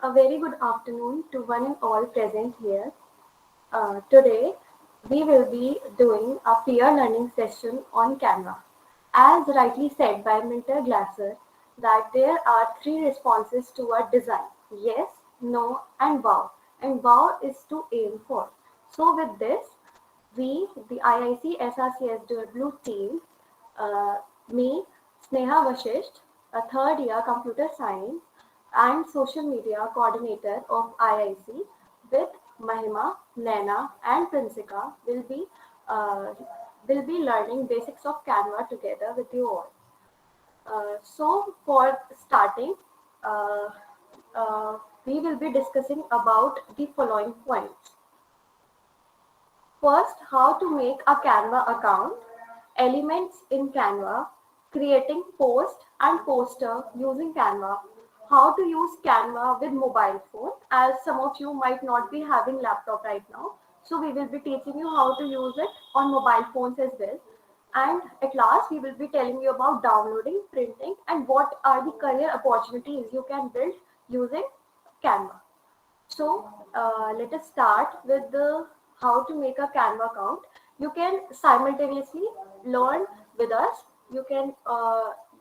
A very good afternoon to one and all present here. Today, we will be doing a peer learning session on Canva. As rightly said by Minter Glasser, that there are three responses to a design: yes, no, and wow. And wow is to aim for. So, with this, we, the IIC SRCSW team, uh, me, Sneha Vashisht, a third year computer science and social media coordinator of IIC, with Mahima, Naina, and Prinsika uh, will be learning basics of Canva together with you all. So for starting, uh, uh, we will be discussing about the following points. First, how to make a Canva account, elements in Canva, creating post and poster using Canva, how to use Canva with mobile phone, as some of you might not be having laptop right now. So we will be teaching you how to use it on mobile phones as well. And at last, we will be telling you about downloading, printing, and what are the career opportunities you can build using Canva. So let us start with the how to make a Canva account. You can simultaneously learn with us. You can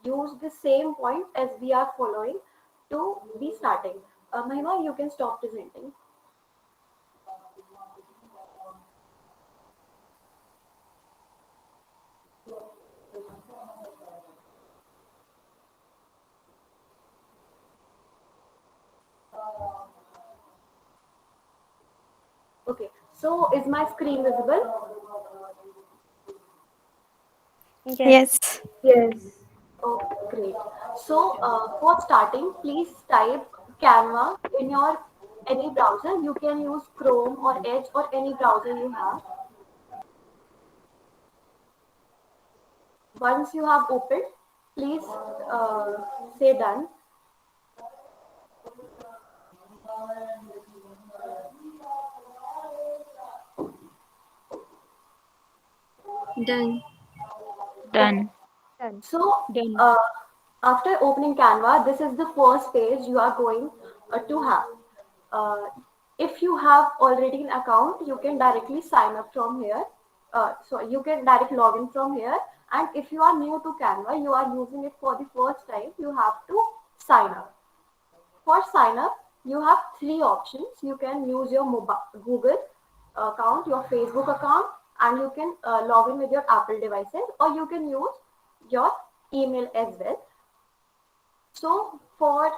use the same point as we are following to be starting. Mahima, you can stop presenting. Okay. So is my screen visible? Yes. Yes. Yes. Okay, great. So for starting, please type Canva in your any browser. You can use Chrome or Edge or any browser you have. Once you have opened, please say done. Done. Okay. Done. Done. So Done. uh, after opening Canva, this is the first page you are going to have. Uh, if you have already an account, you can directly sign up from here. So you can direct login from here. And if you are new to Canva, you are using it for the first time, you have to sign up. For sign up, you have three options. You can use your mobile Google account, your Facebook account, and you can log in with your Apple devices, or you can use your email as well. So for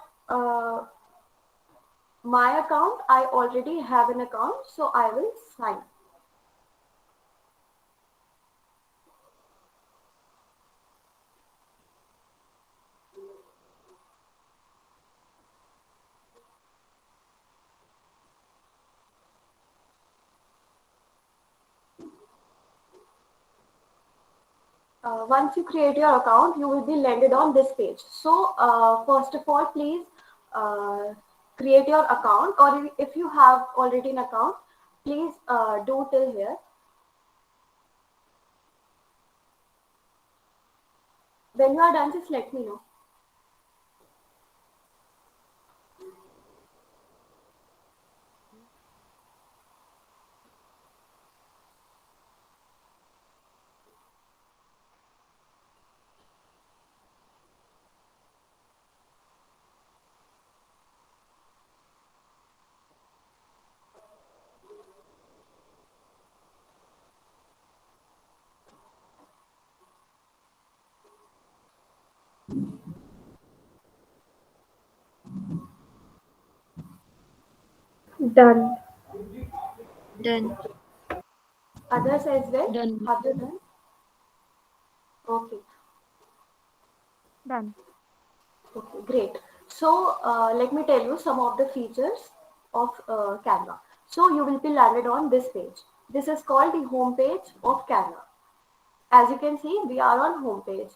my account, I already have an account, so I will sign. Once you create your account, you will be landed on this page. So first of all, please uh, create your account, or if you have already an account, please do till here. When you are done, just let me know. Done. Done. Others as well. Done. Have you done? Okay. Done. Okay, great. So let me tell you some of the features of Canva. So you will be landed on this page. This is called the home page of Canva. As you can see, we are on home page.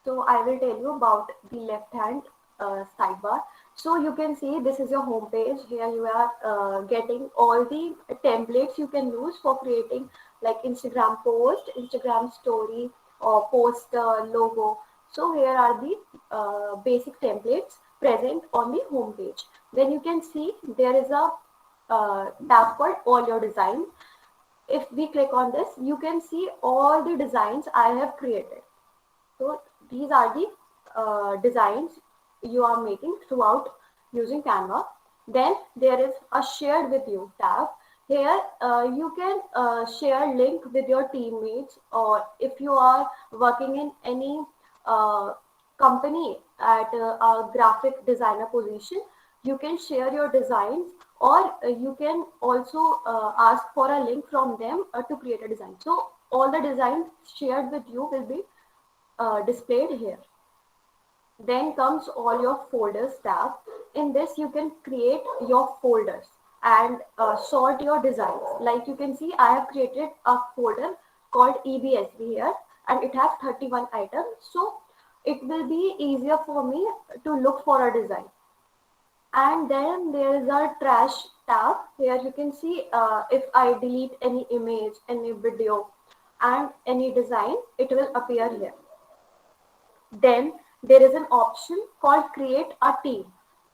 So I will tell you about the left hand sidebar. So you can see this is your home page. Here you are getting all the templates you can use for creating like Instagram post, Instagram story, or poster, logo. So here are the basic templates. present on the home page. Then you can see there is a tab called all your designs. If we click on this, you can see all the designs I have created. So these are the designs you are making throughout using Canva. Then there is a shared with you tab. Here you can share link with your teammates, or if you are working in any uh, company at a graphic designer position, you can share your designs, or you can also ask for a link from them to create a design. So all the designs shared with you will be displayed here. Then comes all your folders tab. In this, you can create your folders and sort your designs. Like you can see, I have created a folder called EBSB here, and it has 31 items. So it will be easier for me to look for a design. And then there is a trash tab. Here you can see if I delete any image, any video, and any design, it will appear here. Then there is an option called create a team.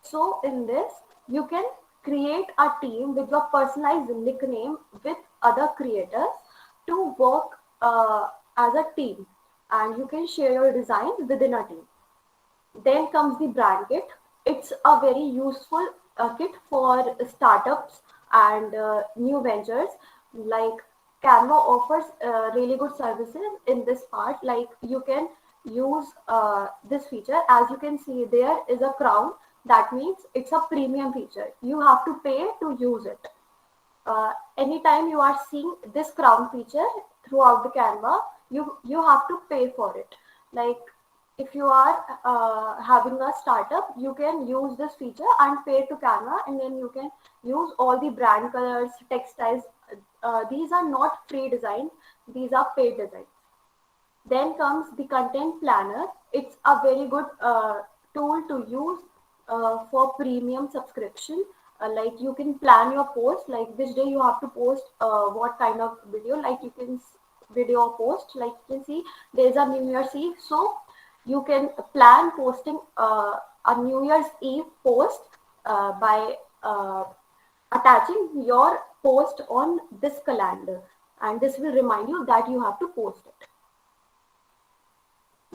So in this, you can create a team with your personalized nickname with other creators to work as a team, and you can share your designs within a team. Then comes the brand kit. It's a very useful kit for startups and new ventures. Like Canva offers really good services in this part. Like you can use this feature. As you can see, there is a crown. That means it's a premium feature. You have to pay to use it. Anytime you are seeing this crown feature throughout the Canva, you have to pay for it. Like if you are having a startup, you can use this feature and pay to Canva, and then you can use all the brand colors, textiles. These are not free designs; these are paid designs. Then comes the content planner. It's a very good tool to use for premium subscription. Like you can plan your post, like which day you have to post what kind of video. Like you can video post. Like you can see there's a New Year's Eve, so you can plan posting a New Year's Eve post by attaching your post on this calendar, and this will remind you that you have to post it.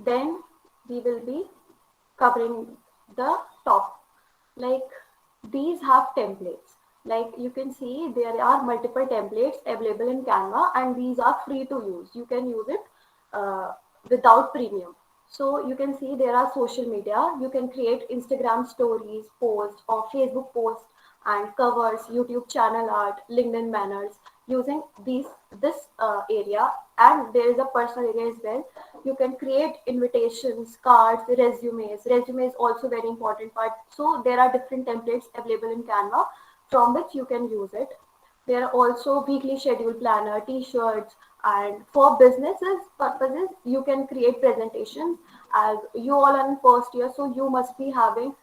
Then we will be covering the top. Like these have templates. Like you can see there are multiple templates available in Canva, and these are free to use. You can use it uh, without premium. So you can see there are social media. You can create Instagram stories, posts, or Facebook posts and covers, YouTube channel art, LinkedIn banners using this area. And there is a personal area as well. You can create invitations, cards, resumes. Resume is also very important part. So there are different templates available in Canva from which you can use it. There are also weekly schedule planner, t-shirts, and for businesses purposes, you can create presentations. As you all are in first year, so you must be having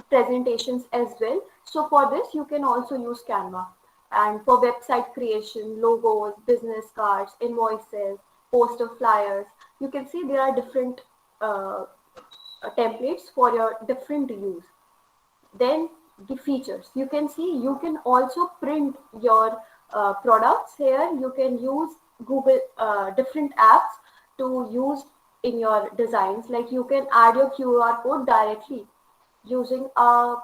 presentations as well. So for this, you can also use Canva. And for website creation, logos, business cards, invoices, poster flyers, you can see there are different uh, templates for your different use. Then the features, you can see you can also print your products here. You can use Google different apps to use in your designs. Like you can add your QR code directly using a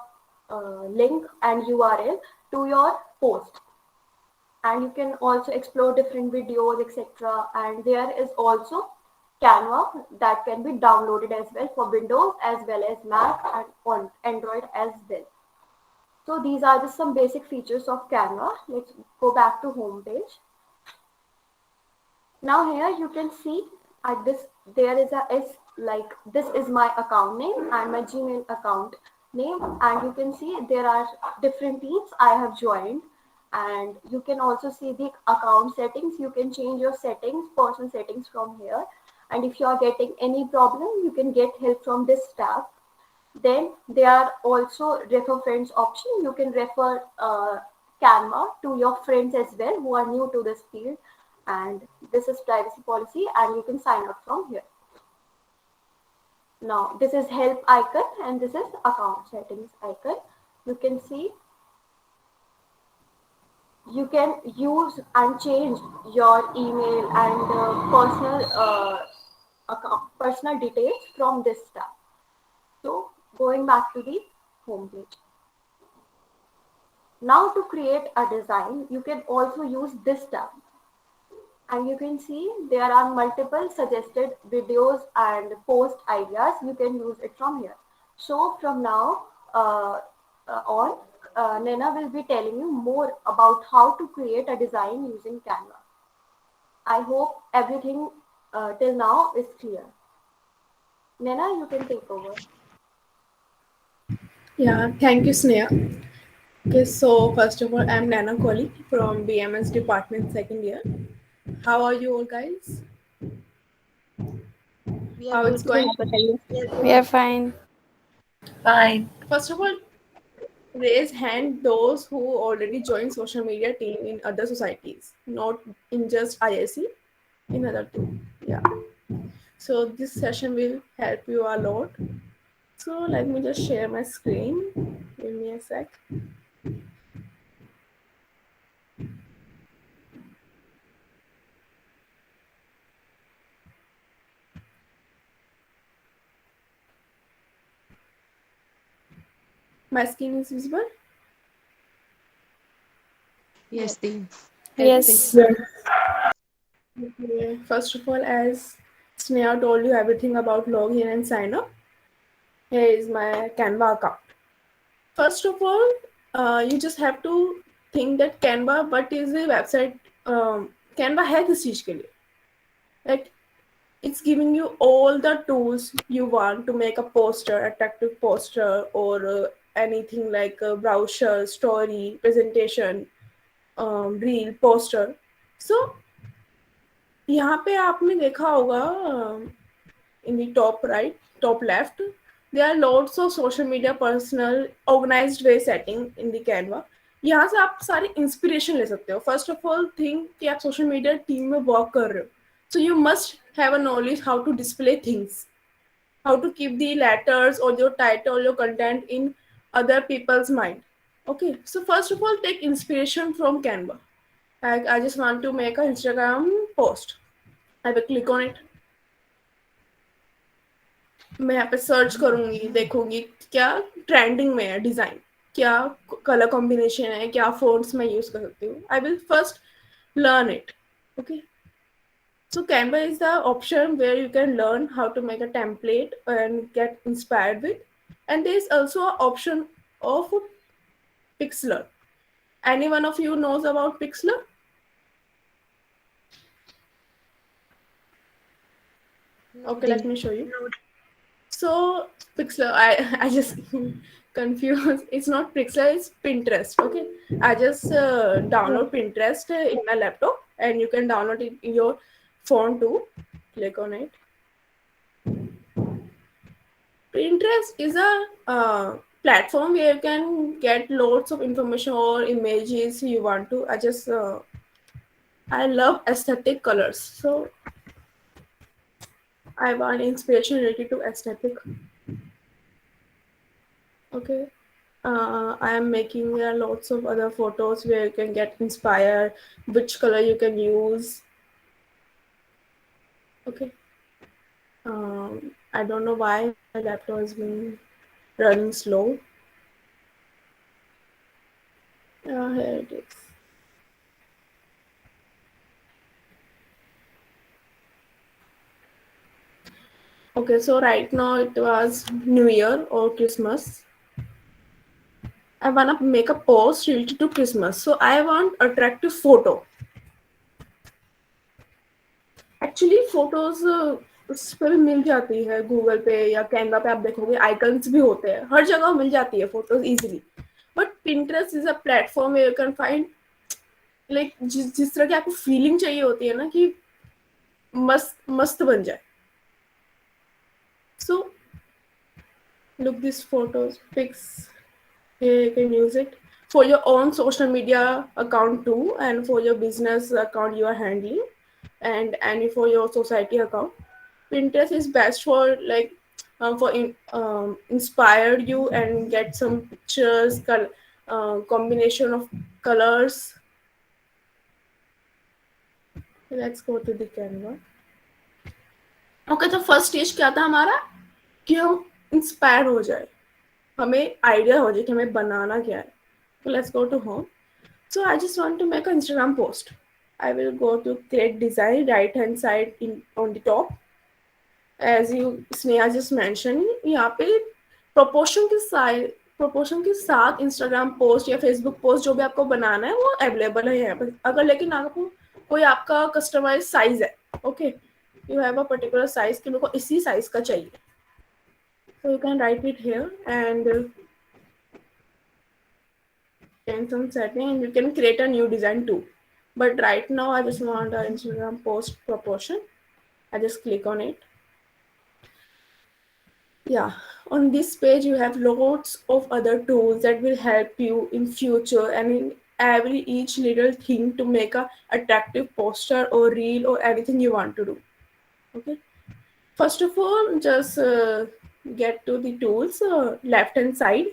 link and URL to your post, and you can also explore different videos, etc. And there is also Canva that can be downloaded as well for Windows as well as Mac and on Android as well. So these are just some basic features of Canva. Let's go back to home page. Now here you can see at this there is a S, like this is my account name and my Gmail account name, and you can see there are different teams I have joined, and you can also see the account settings. You can change your settings, personal settings from here, and if you are getting any problem, you can get help from this tab. Then there are also refer friends option. You can refer Canva to your friends as well who are new to this field. And this is privacy policy, and you can sign up from here. Now this is help icon and this is account settings icon. You can see you can use and change your email and personal details from this tab. So going back to the home page. Now to create a design, you can also use this tab. And you can see there are multiple suggested videos and post ideas. You can use it from here. So from now on, Nena will be telling you more about how to create a design using Canva. I hope everything till now is clear. Nena, you can take over. Yeah, thank you, Sneha. Okay, so first of all, I'm Nana Kohli from BMS Department second year. How are you all guys? We are How it's good. going? आप बताइए. We are fine. Fine. First of all, raise hand those who already joined social media team in other societies, not in just ISC, in other too. Yeah. So this session will help you a lot. So let me just share my screen. Give me a sec. My screen is visible. Yes, Dean. Yes. Okay. First of all, as Sneha told you everything about login and sign up, here is my Canva account. First of all, you just have to think that Canva, what is the website? Canva है किस चीज के लिए? Like it's giving you all the tools you want to make a poster, attractive poster, or anything like a brochure, story, presentation, reel, poster. So यहाँ पे आपने देखा होगा in the top right, top left, there are lots of social media personal organized way setting in the Canva. यहाँ से आप सारी inspiration ले सकते हो. फर्स्ट ऑफ ऑल थिंक कि आप सोशल मीडिया टीम में वर्क कर रहे हो, so you must have a knowledge how to display things, how to keep the letters or your title or your content in other people's mind. Okay, so first of all, take inspiration from Canva. Like I just want to make an Instagram post. I will click on it. मैं यहाँ पे search करूंगी, देखूंगी क्या trending में है design, क्या colour combination है, क्या फोन्ट्स मैं यूज कर सकती हूँ. I will first learn it. Okay, so Canva is the option where you can learn how to make a template and get inspired with. And there is also an option of Pixlr. Any one of you knows about Pixlr? Okay, let me show you. So Pixlr, I just confused. It's not Pixlr, it's Pinterest. Okay, I just download Pinterest in my laptop, and you can download it in your phone too. Click on it. Pinterest is a platform where you can get lots of information or images you want to. I love aesthetic colors, so I want inspiration related to aesthetic. Okay. I am making lots of other photos where you can get inspired, which color you can use. Okay. I don't know why my laptop has been running slow. Here it is. Okay, so right now it was New Year or Christmas. I wanna make a post related to Christmas, so I want attractive photo. Actually photos उस पर भी मिल जाती है Google पे या Canva पे. आप देखोगे आइकन्स भी होते हैं, हर जगह मिल जाती है photos easily. But Pinterest is a platform where you can find like जिस तरह की आपको फीलिंग चाहिए होती है ना कि मस्त मस्त बन जाए. So look this photos pics, you can use it for your own social media account too, and for your business account you are handling, and for your society account. Pinterest is best for like inspired you and get some pictures, combination of colors. Let's go to the Canva. Okay, तो first stage क्या था हमारा कि हम inspire हो जाए, हमें idea हो जाए कि हमें बनाना क्या है. So let's go to home. So I just want to make an Instagram post. I will go to create design, right hand side on the top. As you Sneha just mentioned, यहाँ पे proportion के साथ Instagram post या Facebook post जो भी आपको बनाना है वो अवेलेबल है यहाँ पर. अगर लेकिन आपको कोई आपका कस्टमाइज साइज है, okay, you have a particular size कि मेरे को इसी साइज का चाहिए, so you can write it here and change some setting and you can create a new design too. But right now I just want an Instagram post proportion. I just click on it. Yeah, on this page you have lots of other tools that will help you in future and in each little thing to make a attractive poster or reel or anything you want to do. Okay, first of all, just get to the tools, left hand side.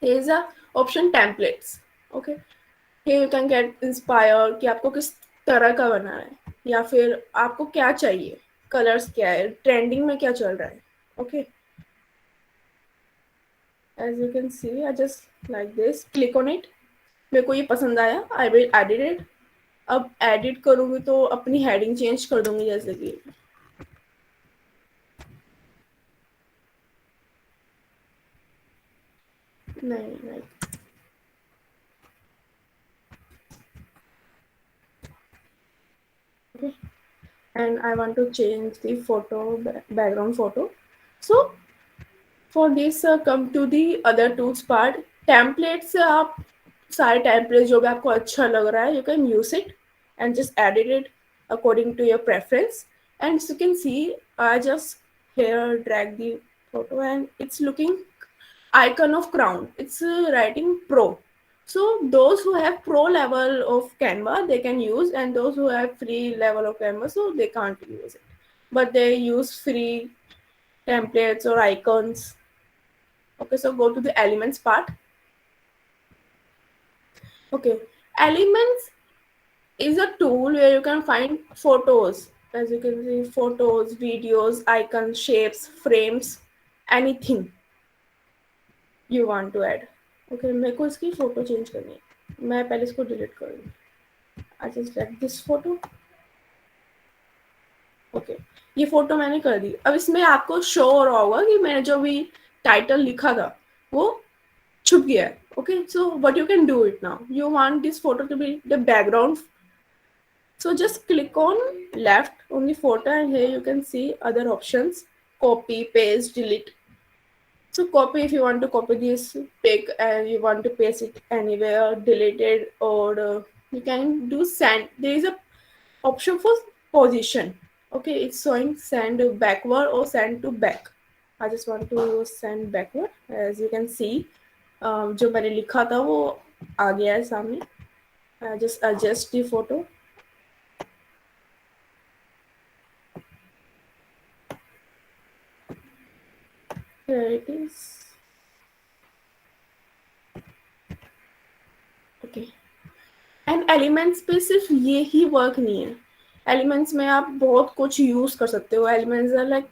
There is a option templates. Okay, here you can get inspired कि आपको किस तरह का बनाना है या फिर आपको क्या चाहिए, कलर्स क्या है, ट्रेंडिंग में क्या चल रहा है. Okay, as you can see I just like this, click on it. मेरे को ये पसंद आया, आई विल एडिट इट. अब एडिट करूँगी तो अपनी हेडिंग चेंज कर दूंगी, जैसे कि नहीं okay, and I want to change the photo background photo. So for this come to the other tools part. Templates से आप सारे templates जो भी आपको अच्छा लग रहा है, you can use it and just edit it according to your preference. And as you can see, I just here drag the photo and it's looking icon of crown. It's writing pro. So those who have pro level of Canva, they can use, and those who have free level of Canva, so they can't use it. But they use free templates or icons. Okay, so go to the elements part. Okay, elements is a tool where you can find photos. As you can see, photos, videos, icons, shapes, frames, anything you want to add. Okay, मेरे को इसकी photo change करनी है, मैं पहले इसको delete करूँगी. I just drag this photo. Okay, ये फोटो मैंने कर दी. अब इसमें आपको शो हो रहा होगा कि मैंने जो भी टाइटल लिखा था वो छुप गया है. Okay, so what you can do it now, you want this photo to be the background. So just click on left on the photo and here you can see other options, copy, paste, delete. So copy, if you want to copy this pic and you want to paste it anywhere, delete it, or you can do send. There is a option for position. Okay, it's showing send backward or send to back. I just want to send backward. As you can see, जो मैंने लिखा था वो आ गया है सामने. I just adjust the photo. Here it is. Okay. And elements पे सिर्फ ये ही वर्क नहीं है. एलिमेंट्स में आप बहुत कुछ यूज कर सकते हो. एलिमेंट्स आर लाइक,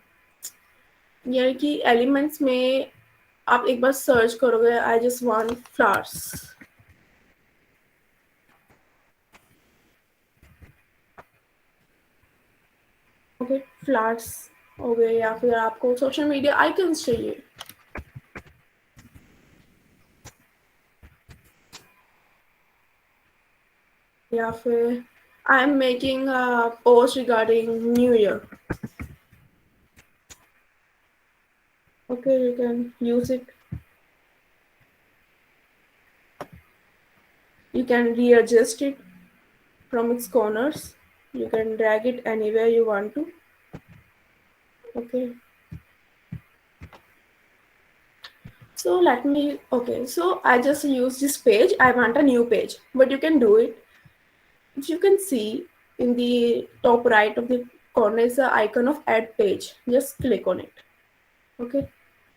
यानी कि एलिमेंट्स में आप एक बार सर्च करोगे, I just want flowers. Okay, flowers हो गए, या फिर आपको सोशल मीडिया आइकन्स चाहिए, या फिर I am making a post regarding new year. Okay, you can use it. You can readjust it from its corners. You can drag it anywhere you want to. Okay. So so I just use this page. I want a new page, but you can do it. If you can see in the top right of the corner is the icon of add page. Just click on it. Okay,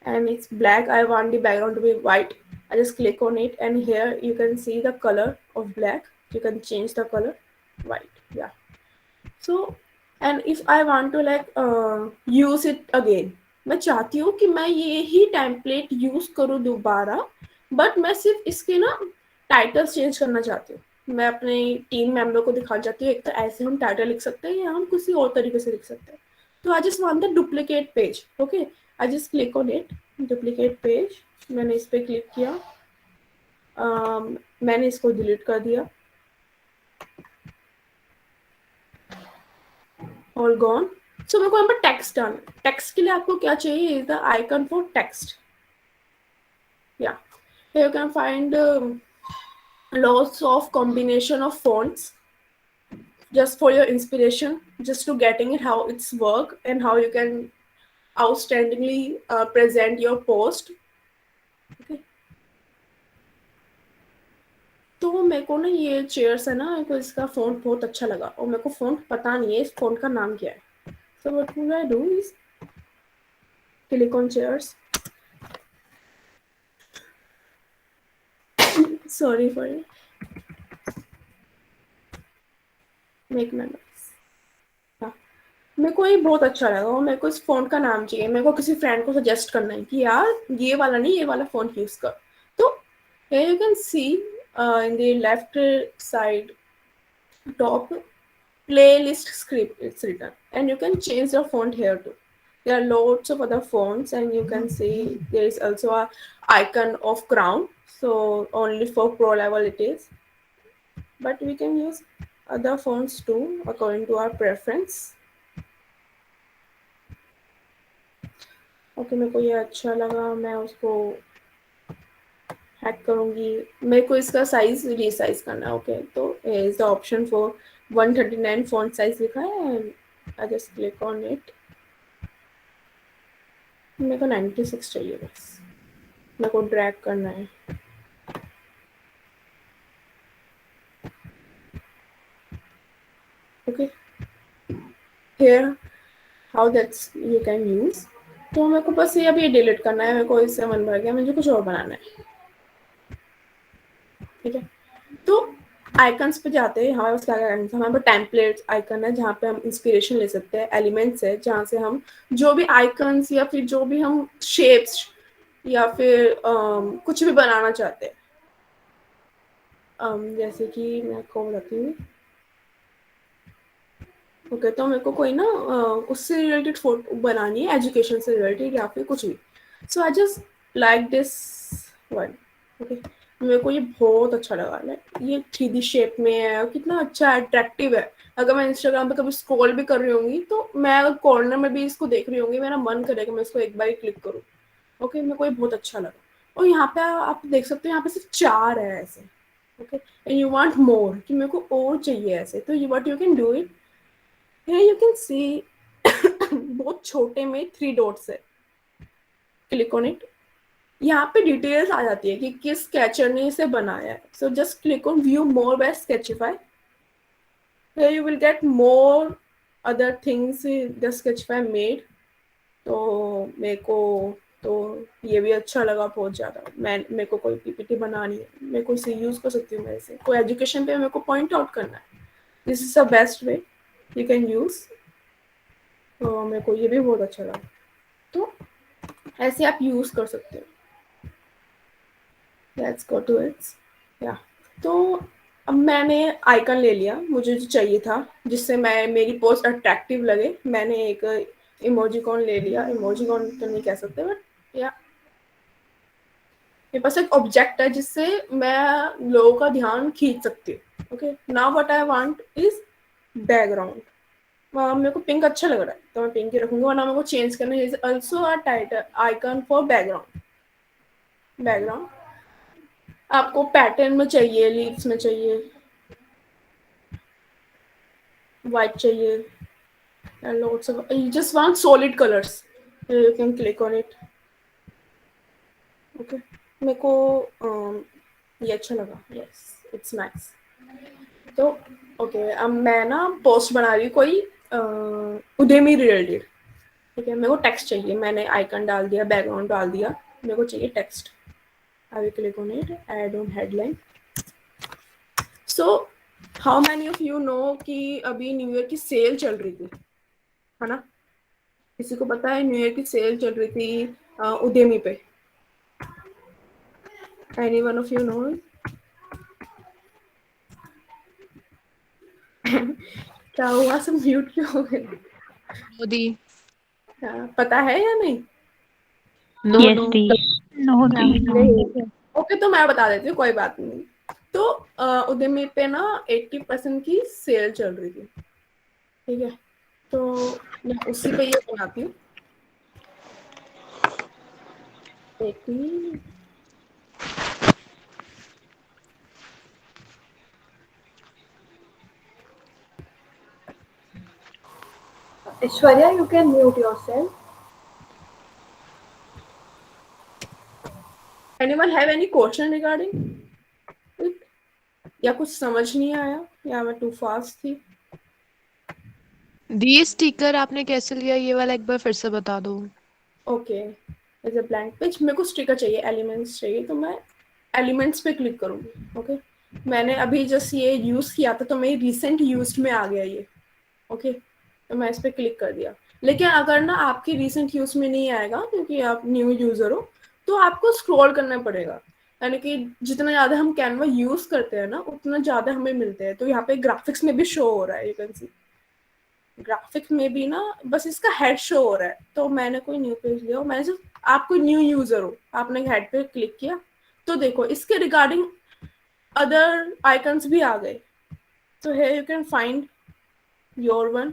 and it's black. I want the background to be white. I just click on it, and here you can see the color of black. You can change the color white. Yeah. So, and if I want to like use it again, मैं चाहती हूँ कि मैं ये ही template use करूँ दोबारा, but मैं सिर्फ इसके ना टाइटल्स चेंज करना चाहती हूँ. मैं अपने टीम मेंबर को दिखाना चाहती हूँ एक तो ऐसे हम टाइटल लिख सकते हैं या हम किसी और तरीके से लिख सकते हैं. तो I just want the duplicate page. Okay, I just click on it, duplicate page. मैंने इस पर क्लिक किया, मैंने इसको डिलीट कर दिया. All gone. So मेरे को यहाँ पर टेक्स्ट डालना. टेक्स्ट के लिए आपको क्या चाहिए? Is the icon for text. Yeah, here you can find lots of combination of fonts just for your inspiration, just to getting it how it's work and how you can outstandingly present your post. Okay. तो मेरे को ना ये chairs है ना, मेरे को इसका फॉन्ट बहुत अच्छा लगा और मेरे को फॉन्ट पता नहीं है इस फॉन्ट का नाम क्या है. So what will I do is click on chairs. Sorry for it. Make memories. हाँ, मेरे को ये बहुत अच्छा लगा और मेरे को इस फॉन्ट का नाम चाहिए. मेरे को किसी फ्रेंड को सजेस्ट करना है कि यार ये वाला नहीं, ये वाला फॉन्ट यूज कर. तो here you can see in the left side top playlist script it's written, and you can change the font here too. There are lots of other fonts, and you can see there is also a icon of crown, so only for pro level it is, but we can use other fonts too according to our preference. Okay, मेरे को ये अच्छा लगा, मैं उसको hack करूंगी. मेरे को इसका साइज रीसाइज करना है. ओके, तो is the option for 139 font size लिखा है, and I just click on it. मेरे को 96 चाहिए बस. मेरे को ड्रैग करना है. Okay, here how that's you can use. तो मेरे को बस ये अभी डिलीट करना है. मेरे को इससे मन भर गया, मुझे कुछ और बनाना है. ठीक है, तो आइकन्स पे जाते हैं. हमारे पास क्या क्या है? हमारे पास टेम्पलेट्स आइकन है जहाँ पे हम इंस्पिरेशन ले सकते हैं. एलिमेंट्स है जहाँ से हम जो भी आइकन्स या फिर जो भी हम शेप्स या फिर कुछ भी बनाना चाहते हैं. जैसे कि मैं आपको बताती हूँ. ओके, तो मेरे को कोई ना उससे रिलेटेड फोटो बनानी है, एजुकेशन से रिलेटेड या फिर कुछ भी. So I just like this one. Okay, मेरे को ये बहुत अच्छा लगा. ये 3D शेप में है, कितना अच्छा अट्रैक्टिव है. अगर मैं इंस्टाग्राम पे कभी स्क्रॉल भी कर रही होंगी तो मैं अगर कॉर्नर में भी इसको देख रही होंगी, मेरा मन करेगा मैं इसको एक बार क्लिक करूँ. ओके, मेरे को ये बहुत अच्छा लगा. और यहाँ पे आप देख सकते हो, यहाँ पे सिर्फ 4 है ऐसे. Okay, and you want more, कि मेरे को और चाहिए ऐसे. तो you what you can do it, here you can सी बहुत छोटे में 3 डॉट्स है. Click on it. यहाँ पे डिटेल्स आ जाती है कि किस स्केचर ने इसे बनाया है. So just click on view more by Sketchify. Here you will get more other things the Sketchify made. तो मेरे को तो ये भी अच्छा लगा बहुत ज़्यादा. मेरे को कोई पीपीटी बनानी है, मेरे को इसे यूज़ कर सकती हूँ. मेरे से कोई एजुकेशन पे मेरे को पॉइंट आउट करना है, this is the best way you can use. तो मेरे को ये भी बहुत अच्छा लगा. तो ऐसे आप यूज़ कर सकते हो. Let's go to its. या तो अब मैंने आइकन ले लिया मुझे जो चाहिए था, जिससे मैं मेरी पोस्ट अट्रैक्टिव लगे. मैंने एक इमोजिकॉन ले लिया. इमोजिकॉन तो नहीं कह सकते, बट या मेरे पास एक ऑब्जेक्ट है जिससे मैं लोगों का ध्यान खींच सकती हूँ. Okay, now what I want is background. मेरे को पिंक अच्छा लग रहा है तो मैं पिंक ही रखूंगा, वरना मेरे को चेंज करना है. Also a title icon for background. Background आपको पैटर्न में चाहिए, लीव्स में चाहिए, white चाहिए, and lots of you just want solid colors. You can click on it. Okay, मेरे को ये अच्छा लगा. Yes, it's nice. तो ओके, अब मैं ना पोस्ट बना रही हूँ कोई उदेमी रिलेटेड, ठीक है। मेरे को टेक्स्ट चाहिए, मैंने आइकन डाल दिया, बैकग्राउंड डाल दिया, मेरे को चाहिए text. I will click on it, add on headline. So how many of you know कि अभी न्यू ईयर की सेल चल रही थी, है ना? किसी को पता है न्यू ईयर की सेल चल रही थी उदेमी पे? Any one of you know? क्या हुआ, सब म्यूट क्यों हो गए? मोदी। पता है या नहीं? No Yes, no. Dee. No, Dee, no. Okay, तो मैं बता देती हूँ, कोई बात नहीं। तो उद्यमी पे ना 80% की सेल चल रही थी, ठीक है। तो मैं उसी पे ये बनाती हूँ। 80 Ishwarya, you can mute yourself. Anyone have any question regarding it, या कुछ समझ नहीं आया, या मैं टू फास्ट थी? दी स्टिकर आपने कैसे लिया, ये वाला एक बार फिर से बता दो। Okay, as a blank page मेरे को स्टिकर चाहिए, एलिमेंट्स चाहिए, तो मैं एलिमेंट्स पे क्लिक करूंगी। ओके, मैंने अभी जस्ट ये यूज किया था, तो मेरी रिसेंट यूज्ड में आ गया ये। ओके, तो मैं इस पर क्लिक कर दिया। लेकिन अगर ना आपकी रिसेंट यूज में नहीं आएगा क्योंकि आप न्यू यूजर हो, तो आपको स्क्रॉल करना पड़ेगा। यानी कि जितना ज़्यादा हम कैनवा यूज करते हैं ना, उतना ज़्यादा हमें मिलते हैं। तो यहाँ पे ग्राफिक्स में भी शो हो रहा है, यू कैन सी ग्राफिक्स में भी ना, बस इसका हेड शो हो रहा है। तो मैंने कोई न्यू पेज लिया, मैंने सिर्फ, आप कोई न्यू यूजर हो, आपने हेड पे क्लिक किया, तो देखो इसके रिगार्डिंग अदर आइकन्स भी आ गए। तो है, you can find your one,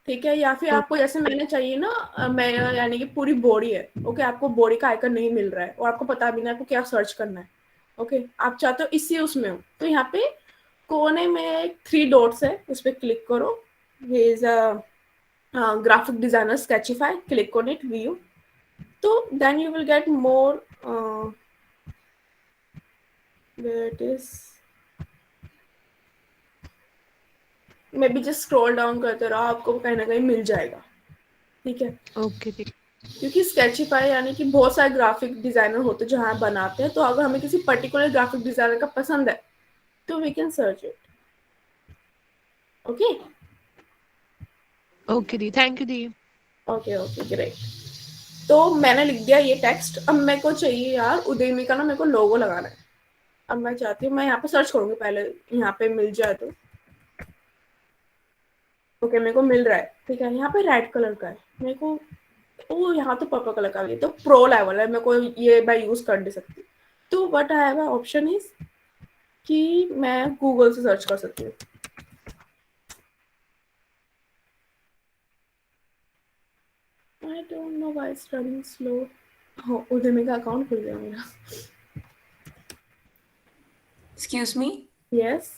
ठीक है। या फिर आपको जैसे मैंने चाहिए ना, मैं यानी कि पूरी बॉडी है, ओके, आपको बॉडी का आइकन नहीं मिल रहा है और आपको पता भी नहीं आपको क्या सर्च करना है, ओके, आप चाहते हो इसी उसमें हो, तो यहाँ पे कोने में 3 डॉट्स है, उस पर क्लिक करो। ये is a graphic designer Sketchify, click on it, view. तो then you will get more, where it is, may be just scroll down करते रहो, आपको कहीं ना कहीं मिल जाएगा, ठीक है। ओके दी। क्योंकि स्केचिफाई यानी कि बहुत सारे ग्राफिक डिजाइनर होते हैं जो यहाँ बनाते हैं, तो अगर हमें किसी पर्टिकुलर ग्राफिक डिजाइनर का पसंद है तो we can search it. Okay okay दी, थैंक यू दी। Okay okay great. तो मैंने लिख दिया ये टेक्स्ट। अब मेरे को चाहिए यार उद्यमी का ना, मेरे को लोगो लगाना है। अब मैं चाहती हूँ, मैं यहाँ पे सर्च करूंगी पहले, यहाँ पे मिल जाए तो। ओके, मेरे को मिल रहा है, ठीक है। यहाँ पे रेड कलर का है मेरे को, ओ यहाँ तो पर्पल कलर का भी है, तो प्रो लेवल है, मेरे को ये मैं यूज कर नहीं सकती। तो what I have option is कि मैं गूगल से सर्च कर सकती हूँ। I don't know why it's running slow. Oh, उद्यमी का अकाउंट खुल गया मेरा। Excuse me, Yes,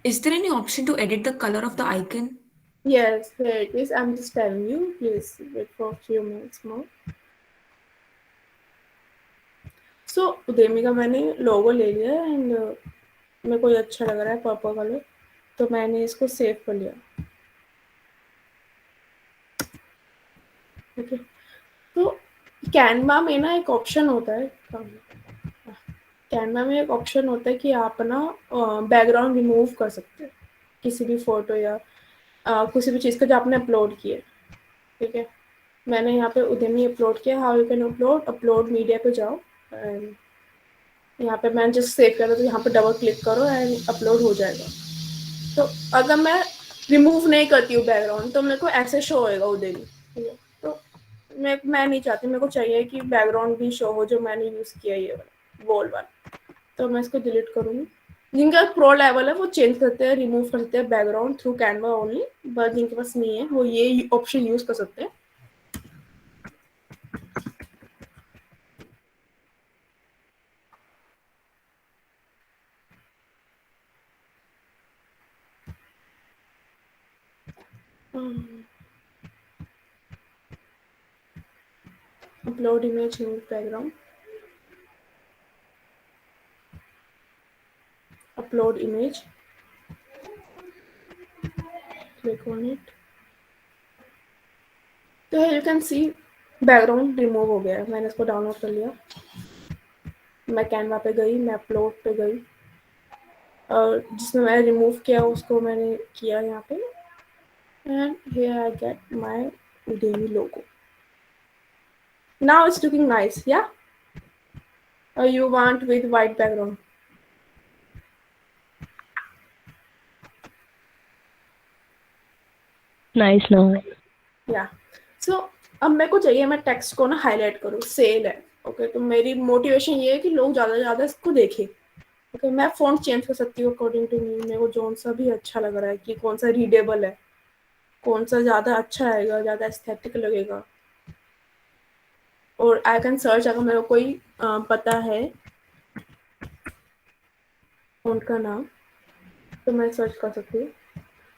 is there any option to edit the color of the icon? yes, here it is. I'm just telling you. Please wait for a few minutes more. So उद्यमी का मैंने लोगो ले लिया and मेरे को ये अच्छा लग रहा है पर्पल कलर, तो मैंने इसको सेव कर लिया। ओके, तो कैनवा में ना एक ऑप्शन होता है, कैनवा में एक ऑप्शन होता है कि आप ना बैकग्राउंड रिमूव कर सकते हैं किसी भी फोटो या किसी भी चीज़ का जो आपने अपलोड किया, ठीक है। मैंने यहाँ पे उद्यमी अपलोड किया। How you can upload media पे जाओ एंड यहाँ पे मैंने जस्ट सेव करा, तो यहाँ पे डबल क्लिक करो एंड अपलोड हो जाएगा। तो अगर मैं रिमूव नहीं करती हूँ बैकग्राउंड, तो मेरे को ऐसे शो होएगा उद्यमी, ठीक है। तो मैं नहीं चाहती, मेरे को चाहिए कि बैकग्राउंड भी शो हो जो मैंने यूज़ किया ये वाला वॉल वाला। तो मैं इसको डिलीट करूँगी। जिनका प्रो लेवल है वो चेंज करते हैं, रिमूव करते हैं background through Canva only, but जिनके पास नहीं है वो ये ऑप्शन यूज कर सकते हैं। Upload image, remove background, upload image, click on it, तो you can C background remove हो गया है। मैंने इसको डाउनलोड कर लिया, मैं कैनवा पे गई, मैं अपलोड पे गई और जिसमें मैंने रिमूव किया उसको मैंने किया यहाँ पे, and here I get my Udemy logo. Now it's looking nice, yeah? Or you want with white background? Nice now. Yeah. So अब मेरे को चाहिए मैं टेक्स्ट को ना हाईलाइट करूँ, सेल है, ओके? तो मेरी मोटिवेशन ये है कि लोग ज़्यादा से ज़्यादा इसको देखें, ओके? मैं फ़ॉन्ट चेंज कर सकती हूँ अकॉर्डिंग टू मी, मेरे को जौन सा भी अच्छा लग रहा है कि कौन सा रीडेबल है, कौन सा ज़्यादा अच्छा आएगा, ज़्यादा एस्थेटिक लगेगा। और आई कैन सर्च, अगर मेरे को कोई पता है फ़ॉन्ट का नाम तो मैं सर्च कर सकती हूँ।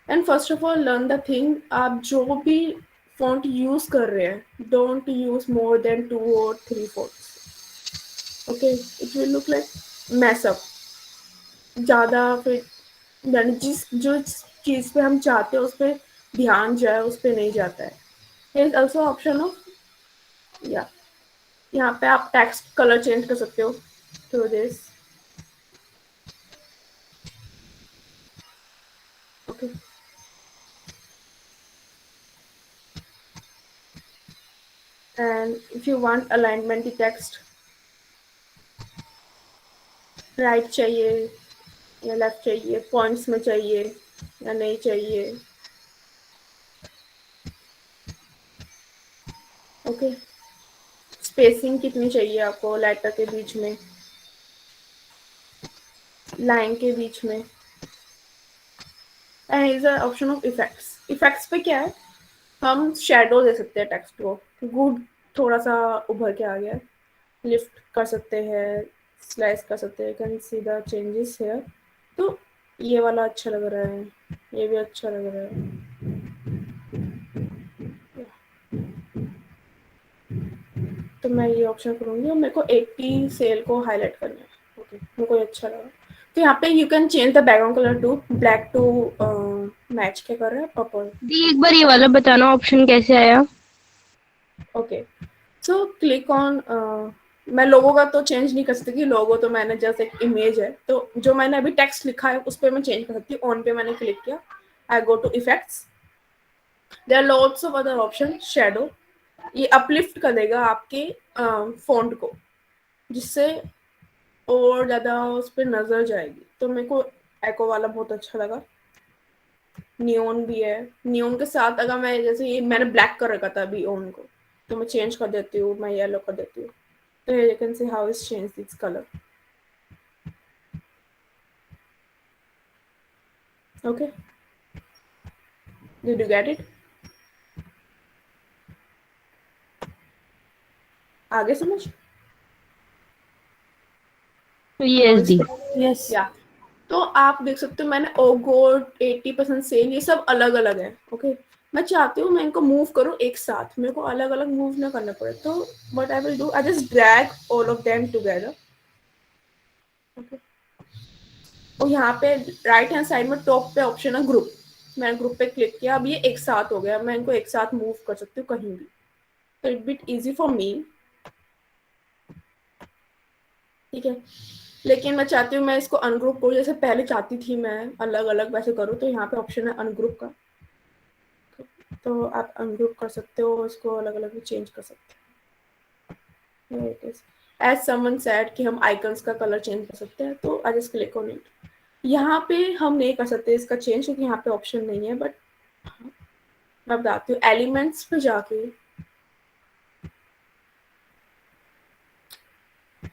And first of all learn the thing, आप जो भी फॉन्ट यूज कर रहे हैं don't use more than 2 or 3 fonts, okay? It will look like mess up. ज़्यादा फिर यानी जो चीज़ पे हम चाहते हैं उस पर ध्यान जाए उस पर नहीं जाता है। There is also option of, या यहाँ पे आप टेक्स्ट कलर चेंज कर सकते हो through this, okay? And if you want alignment the text, right चाहिए या लेफ्ट चाहिए, पॉइंट्स में चाहिए या नहीं चाहिए, ओके? स्पेसिंग कितनी चाहिए आपको लेटर के बीच में, लाइन के बीच में। And is a option of effects. Effects पे क्या है, हम शेडो दे सकते हैं टेक्स्ट को, गुड थोड़ा सा उभर के आ गया, लिफ्ट कर सकते हैं, स्लाइस कर सकते हैं, can see the changes here. तो ये वाला अच्छा लग रहा है, ये भी अच्छा लग रहा है, तो मैं ये ऑप्शन करूँगी और मेरे को 80 सेल को हाईलाइट करना है, ओके? मेरे को ये अच्छा लगा। तो यहाँ पे you can change the background colour to black to match क्या कर रहा है, पर्पल, दी एक बार ये वाला बताना ऑप्शन कैसे आया? ओके? सो क्लिक ऑन, मैं लोगों का तो चेंज नहीं कर सकती कि लोगो तो मैंने जस्ट एक इमेज है, तो जो मैंने अभी टेक्स्ट लिखा है उस पर मैं चेंज कर सकती हूँ। ऑन पे मैंने क्लिक किया, I go to effects, there are lots of other option. Shadow ये अपलिफ्ट कर देगा आपके फॉन्ट को, जिससे और ज़्यादा उस पर नज़र जाएगी। तो मेरे को एको वाला बहुत अच्छा लगा। नियॉन भी है, नियॉन के साथ अगर मैं जैसे ये मैंने ब्लैक कर रखा था अभी ऑन को, तो मैं चेंज कर देती हूँ, मैं येलो कर देती हूँ, तो you can see how is change this colour, okay? Did you get it? आगे समझ? यस दी। Yes. या तो आप देख सकते हो मैंने ओगोड 80% सेल ये सब अलग अलग है, ओके? मैं चाहती हूँ मैं इनको मूव करूँ एक साथ, मेरे को अलग अलग मूव ना करना पड़े, तो what I will do, I just drag all of them together, okay? और यहाँ पे राइट हैंड साइड में टॉप पे ऑप्शन है ग्रुप, मैंने ग्रुप पे क्लिक किया, अब ये एक साथ हो गया, मैं इनको एक साथ मूव कर सकती हूँ कहीं भी, तो it bit easy for me, ठीक है? लेकिन मैं चाहती हूँ मैं इसको अनग्रुप करूँ, जैसे पहले चाहती थी मैं अलग अलग वैसे करूँ, तो यहाँ पे ऑप्शन है अनग्रुप का, तो आप अनग्रुप कर सकते हो, इसको अलग अलग भी चेंज कर सकते हो। एज समवन सेड कि हम आइकन्स का कलर चेंज कर सकते हैं, तो I just click on it. यहाँ पे हम नहीं कर सकते इसका चेंज क्योंकि यहाँ पे ऑप्शन नहीं है, बट मैं बताती हूँ एलिमेंट्स पे जाके,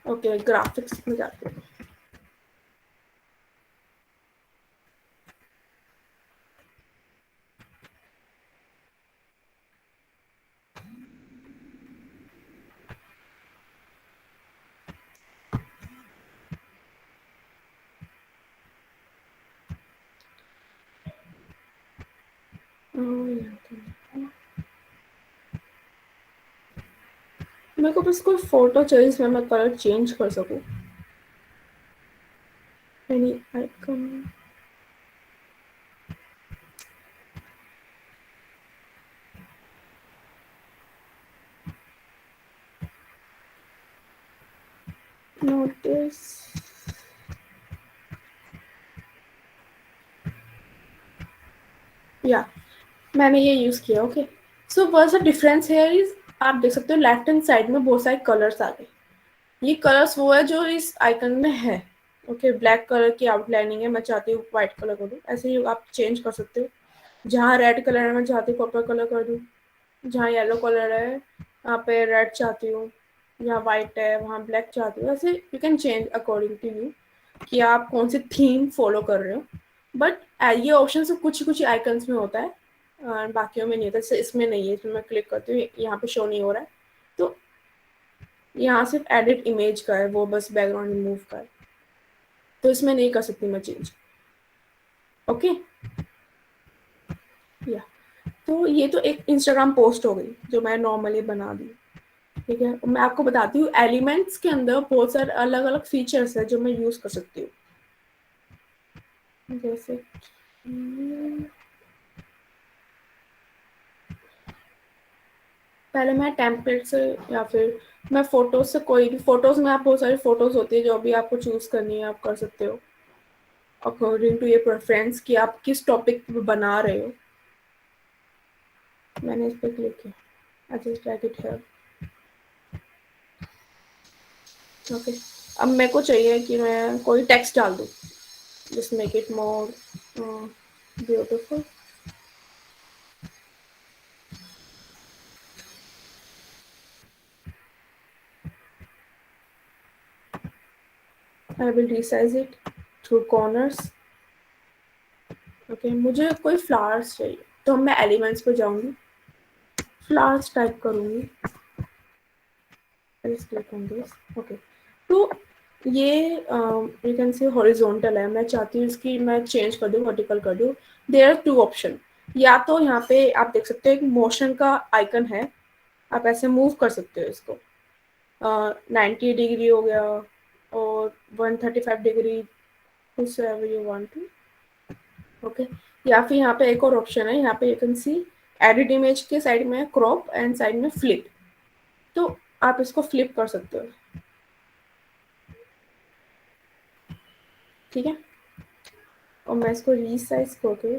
ओके ग्राफिक्स में जाते हैं, मेरे को बस कोई फोटो चाहिए जिसमें मैं कलर चेंज कर सकूँ, एनी आइकन, notice या मैंने ये यूज किया. Okay, so what's the difference here is, आप देख सकते हो लेफ्ट हैंड साइड में बहुत सारे कलर्स आ गए. ये कलर्स वो है जो इस आइकन में है. ओके, ब्लैक कलर की आउटलाइनिंग है, मैं चाहती हूँ व्हाइट कलर कर दूँ. ऐसे ही आप चेंज कर सकते हो. जहाँ रेड कलर है मैं चाहती हूँ पर्पल कलर कर दूँ. जहाँ येलो कलर है यहाँ पे रेड चाहती हूँ. जहाँ वाइट है वहाँ ब्लैक चाहती हूँ. ऐसे you can change according to you कि आप कौन सी थीम फॉलो कर रहे हो. बट ये ऑप्शन से कुछ कुछ आइकन्स में होता है, बाकियों में नहीं होता. जैसे इसमें नहीं है, इसमें मैं क्लिक करती हूँ यहाँ पे शो नहीं हो रहा है. तो यहाँ सिर्फ एडिट इमेज का है, वो बस बैकग्राउंड रिमूव का है. तो इसमें नहीं कर सकती मैं चेंज. ओके या तो ये तो एक इंस्टाग्राम पोस्ट हो गई जो मैं नॉर्मली बना दी. ठीक है, मैं आपको बताती हूँ एलिमेंट्स के अंदर बहुत सारे अलग अलग फीचर्स है जो मैं यूज कर सकती हूँ. जैसे पहले मैं टेम्पलेट से या फिर मैं फोटोज से, कोई भी फोटोज में आप बहुत सारी फोटोज होती है जो भी आपको चूज करनी है आप कर सकते हो अकॉर्डिंग टू ये प्रेफरेंस कि आप किस टॉपिक पे बना रहे हो. मैंने इस पर क्लिक किया. I just drag it here. Okay, अब मेरे को चाहिए कि मैं कोई टेक्स्ट डाल दूँ. Just make it more beautiful. I will resize it through corners. Okay, मुझे कोई फ्लावर्स चाहिए तो मैं एलिमेंट्स पे जाऊंगी, फ्लावर्स टाइप करूंगी. Click on this. ओके, तो ये यू कैन से हॉरिजॉन्टल है. मैं चाहती हूँ इसकी मैं चेंज कर दूँ, वर्टिकल कर दूँ. There are two option. या तो यहाँ पे आप देख सकते हो एक मोशन का आइकन है, आप ऐसे मूव कर सकते हो इसको. 90 डिग्री हो गया और 135 degree, whosoever you want to. Okay, या फिर यहाँ पे एक और ऑप्शन है, यहाँ पे you can C edit image के साइड में क्रॉप एंड साइड में फ्लिप. तो आप इसको फ्लिप कर सकते हो. ठीक है, और मैं इसको रीसाइज करके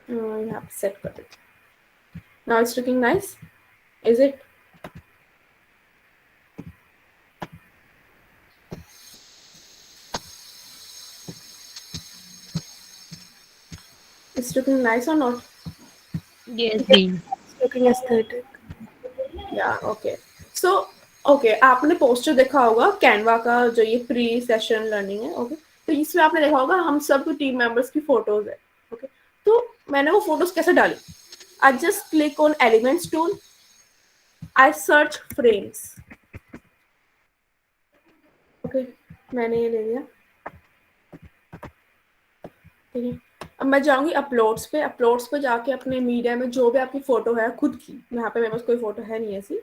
यहाँ पे सेट कर देती हूँ. Now it's looking nice, is it? It's looking nice or not? Yes, Dee. It's looking aesthetic. Yeah, okay. So, okay, आपने पोस्टर देखा होगा कैनवा का जो ये प्री सेशन लर्निंग है. ओके, तो इसमें आपने देखा होगा हम सब टीम मेंबर्स की फोटोज है. ओके, तो मैंने वो फोटोज कैसे डाली? I just click on elements tool. I search frames. Okay, मैंने ये ले लिया. ठीक है, अब मैं जाऊंगी अपलोड्स पे. अपलोड्स पे जाके अपने मीडिया में जो भी आपकी फोटो है खुद की, यहाँ पे मेरे पास कोई फोटो है नहीं ऐसी,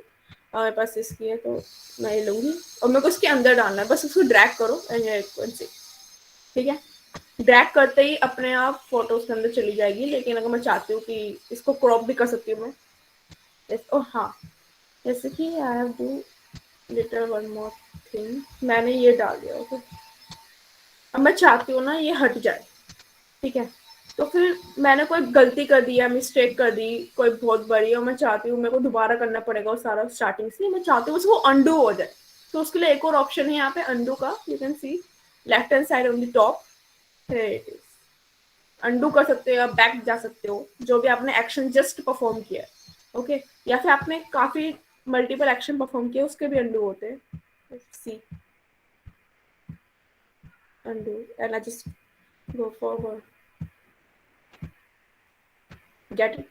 मेरे पास इसकी है तो मैं ये लूंगी और मेरे को इसके अंदर डालना है. बस उसको ड्रैग करो एंड ठीक है, ड्रैग करते ही अपने आप फोटो उसके अंदर चली जाएगी. लेकिन अगर मैं चाहती हूँ कि इसको क्रॉप भी कर सकती हूँ मैं. ओह हाँ, जैसे कि I have do little one more thing. मैंने ये डाल दिया. ओके, अब मैं चाहती हूँ ना ये हट जाए. ठीक है, तो फिर मैंने कोई गलती कर दी या मिस्टेक कर दी कोई बहुत बड़ी और मैं चाहती हूँ मेरे को दोबारा करना पड़ेगा और सारा स्टार्टिंग से. मैं चाहती हूँ उसको अंडू हो जाए. तो उसके लिए एक और ऑप्शन है यहाँ पे अंडू का. You can C left hand side on the top. Undo कर सकते हो या बैक जा सकते हो जो भी आपने एक्शन जस्ट परफॉर्म किया है. ओके, या फिर आपने काफी मल्टीपल एक्शन परफॉर्म किए उसके भी अंडू होते हैं. See undo and I just go forward. Get it?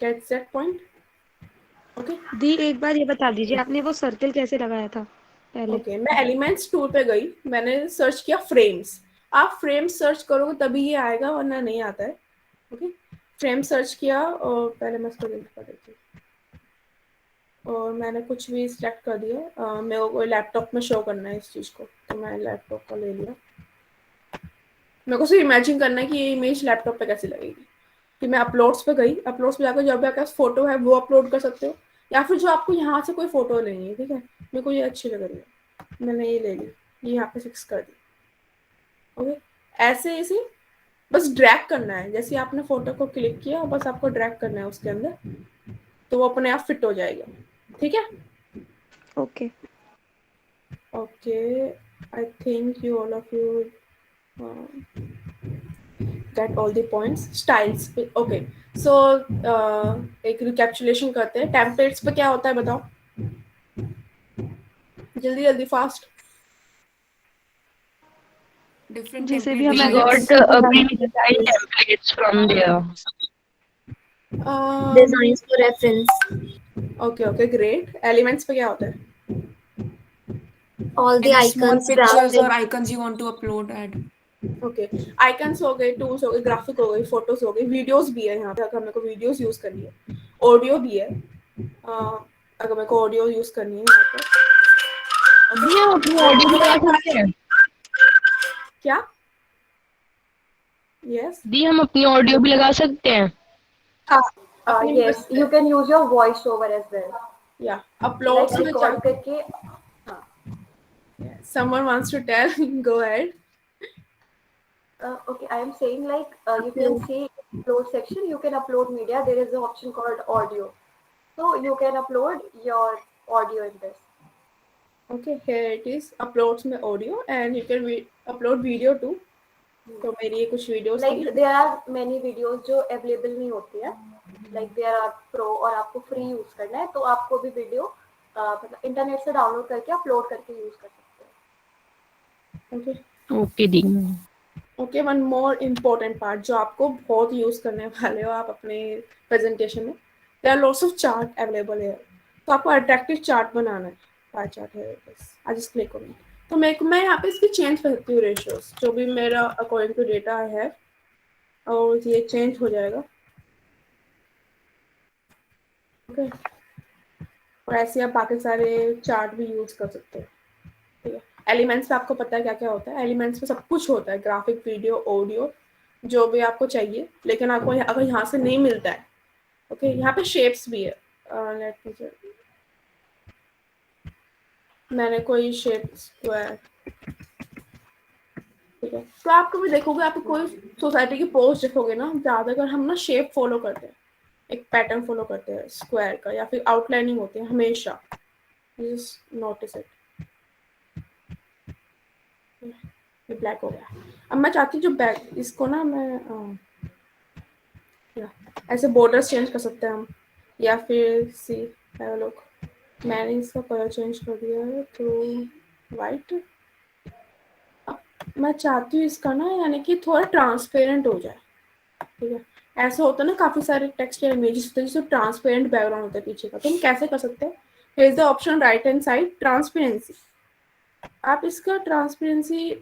Get that point? Okay. दी एक बार ये बता दीजिए आपने वो सर्कल कैसे लगाया था पहले? Okay, मैं एलिमेंट्स टूल पे गई, मैंने सर्च किया फ्रेम्स. आप फ्रेम सर्च करोगे तभी ये आएगा वरना नहीं आता है. ओके, फ्रेम सर्च किया और पहले मैं इसको लिंक कर देती हूँ और मैंने कुछ भी सिलेक्ट कर दिया. मेरे को लैपटॉप में शो करना है इस चीज़ को तो मैं लैपटॉप का ले लिया. मेरे को सिर्फ इमेजिन करना है कि ये इमेज लैपटॉप पे कैसी लगेगी. कि मैं अपलोड्स पे गई, अपलोड्स पे जाकर जो भी आपके पास फोटो है वो अपलोड कर सकते हो. या फिर जो आपको यहाँ से कोई फोटो लेनी है, ठीक है, मेरे को ये अच्छी लग रही है, मैंने ये ले ली, ये यहाँ पे फिक्स कर दी। ओके, ऐसे ऐसे बस ड्रैग करना है, जैसे आपने फोटो को क्लिक किया बस आपको ड्रैग करना है उसके अंदर, तो वो अपने आप फिट हो जाएगा, ठीक है। Okay okay, I think you all of you get all the points. Styles पे ओके, सो एक रिकैप्चुलेशन करते हैं। टेम्पलेट्स पे क्या होता है बताओ, जल्दी जल्दी फास्ट। Different जिसे भी template हम We designs. got pre-designed templates from there. Designs for reference. Okay okay great. Elements पे क्या होता है? All the Any small icons pictures drafted. or icons you want to upload, add. Okay, icons हो गए, tools हो गए, graphic हो गई, फोटोज हो गई, वीडियोस भी है यहाँ पे अगर मेरे को वीडियोस यूज करनी है, ऑडियो भी है अगर मेरे को ऑडियो यूज करनी है यहाँ पे। अभी हम अपनी ऑडियो भी लगा सकते हैं। क्या? यस, दी हम अपनी ऑडियो भी लगा सकते हैं। Yes, you can use your voice over as well. या अपलोड्स Like में record जा, करके. someone wants to tell, go ahead. Okay, I am saying like you can see upload section. You can upload media. There is an option called audio, so you can upload your audio in this. Okay, here it is, uploads में audio and you can upload video too. तो मेरी ये कुछ videos Like there are many videos जो available नहीं होती है. Like there are pro और आपको free यूज करना है, तो आपको भी वीडियो मतलब इंटरनेट से डाउनलोड करके अपलोड करके यूज कर सकते हैं. ओके ओके दी। Okay, one more important part जो आपको बहुत यूज करने वाले हो आप अपने प्रेजेंटेशन में, there are lots of chart available है, तो आपको अट्रैक्टिव चार्ट बनाना है। पाई चार्ट है बस, आज इस क्लिक करूँगी तो मैं यहाँ पे इसकी चेंज कर सकती हूँ रेशियोज, जो भी मेरा अकॉर्डिंग टू डेटा है, और ये चेंज हो जाएगा। ओके, और ऐसे आप बाकी सारे चार्ट भी यूज कर सकते हैं, ठीक है। एलिमेंट्स पे आपको पता है क्या क्या होता है, एलिमेंट्स पे सब कुछ होता है, ग्राफिक, वीडियो, ऑडियो, जो भी आपको चाहिए, लेकिन आपको अगर यहाँ से नहीं मिलता है, ओके, यहाँ पे शेप्स भी है। लेट मी मैंने कोई शेप स्क्वायर, ठीक है, तो आप कभी देखोगे, आप कोई सोसाइटी की पोस्ट देखोगे ना, ज्यादातर हम ना शेप फॉलो करते हैं, एक पैटर्न फॉलो करते हैं स्क्वायर का, या फिर आउटलाइनिंग होती है हमेशा, जस्ट नोटिस इट। ये ब्लैक हो गया। अब मैं चाहती हूँ जो बैक, इसको ना मैं ऐसे बॉर्डर्स चेंज कर सकते हैं हम, या फिर सी लोग, मैंने इसका कलर चेंज कर दिया है तो वाइट। अब मैं चाहती हूँ इसका ना यानी कि थोड़ा ट्रांसपेरेंट हो जाए, ठीक है। ऐसा होता है ना, काफी सारे टेक्स्ट या इमेजेस होते हैं जिसमें ट्रांसपेरेंट बैकग्राउंड होता है पीछे का, तो हम कैसे कर सकते हैं? Here is the option right hand side, transparency. आप इसका ट्रांसपेरेंसी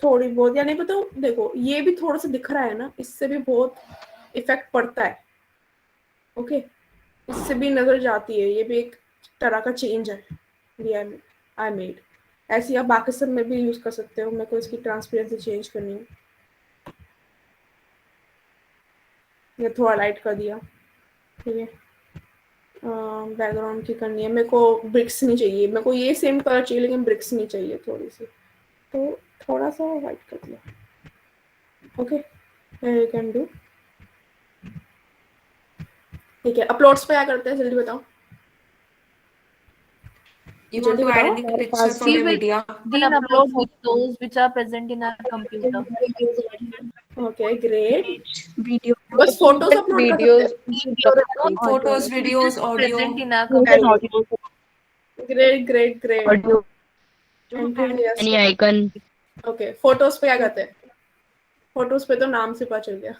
थोड़ी बहुत, यानी बताओ, देखो ये भी थोड़ा सा दिख रहा है ना, इससे भी बहुत इफेक्ट पड़ता है, ओके, इससे भी नजर जाती है, ये भी एक तरह का चेंज है आई मेड। ऐसे आप बाकी सब में भी यूज कर सकते हो। मेरे को इसकी ट्रांसपेरेंसी चेंज करनी है, ये थोड़ा लाइट कर दिया, ठीक है। बैकग्राउंड की करनी है, मेरे को ब्रिक्स नहीं चाहिए, मेरे को ये सेम कलर चाहिए लेकिन ब्रिक्स नहीं चाहिए थोड़ी सी, तो थोड़ा सा वाइट कर दिया, ओके, यू कैन डू, ठीक है। अपलोड्स पे क्या करते हैं जल्दी बताओ। You want to add any picture from your media? We can upload those which are present in our computer. Okay great, Video. बस फोटोज अपलोड कर सकते हैं। Photos, videos, audio. Present in our computer. Great great great, audio, any icon. Okay, photos पे क्या करते हैं? Photos पे तो नाम से पता चल गया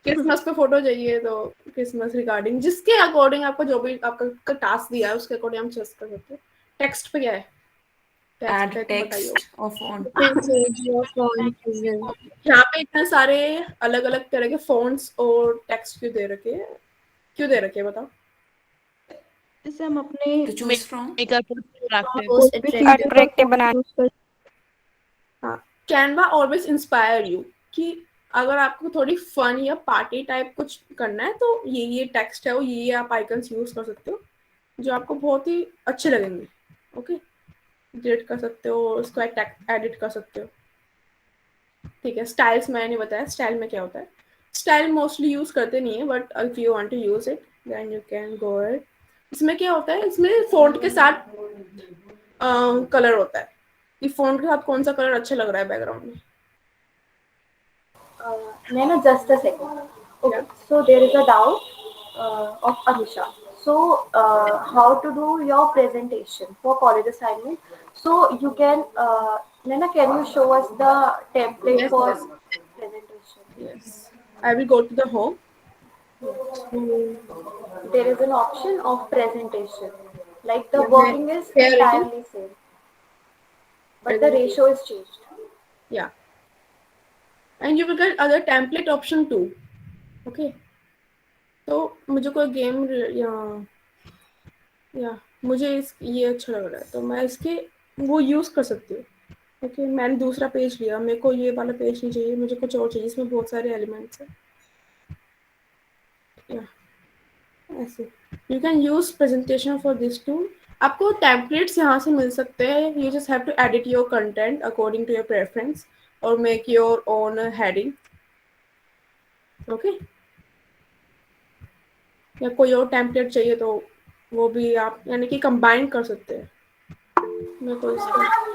क्रिसमस पे फोटो चाहिए तो क्रिसमस रिगार्डिंग, जिसके अकॉर्डिंग आपको जो भी आपका टास्क दिया है उसके अकॉर्डिंग हम चूज कर सकते हैं। टेक्स्ट पे क्या है? Add पे बताइए। text or font. यहाँ पे इतने सारे अलग अलग तरह के फॉन्ट्स और टेक्स्ट क्यों दे रखे हैं? क्यों दे रखे हैं बताओ? जैसे हम अपने To choose from. Make our post attractive. Attractive बनाने। हाँ, कैनवा ऑलवेज इंस्पायर यू, कि अगर आपको थोड़ी फन या पार्टी टाइप कुछ करना है तो ये टेक्स्ट है वो ये आप आइकन्स यूज कर सकते हो जो आपको बहुत ही अच्छे लगेंगे। ओके, डिलीट कर सकते हो, उसको एडिट कर सकते हो। ठीक है, स्टाइल्स मैंने नहीं बताया स्टाइल में क्या होता है। स्टाइल मोस्टली यूज करते नहीं है, but if you want to use it then you can go it. इसमें क्या होता है, इसमें फॉन्ट के साथ कलर होता है कि फॉन्ट के साथ कौन सा कलर अच्छा लग रहा है बैकग्राउंड में। Naina, just a second. Okay, so there is a doubt of Amisha. So, how to do your presentation for college assignment? So you can, Naina, can you show us the template Yes, for yes. presentation? Yes, I will go to the home. There is an option of presentation. Like the Yeah, working is here it is. entirely same, but the ratio is changed. Yeah, and you will get other template option too. Okay, तो मुझे कोई game या मुझे ये अच्छा लग रहा है तो मैं इसके वो यूज कर सकती हूँ। ओके, मैंने दूसरा पेज लिया, मेरे को ये वाला पेज नहीं चाहिए, मुझे कुछ और चाहिए, इसमें बहुत सारे एलिमेंट्स हैं। या ऐसे you can use presentation for this too. आपको टेम्पलेट्स यहाँ से मिल सकते हैं। You just have to edit your content according to your preference और make your own heading. Okay, या कोई और टेम्पलेट चाहिए तो वो भी आप यानी कि कंबाइन कर सकते हैं। मेरे को इसको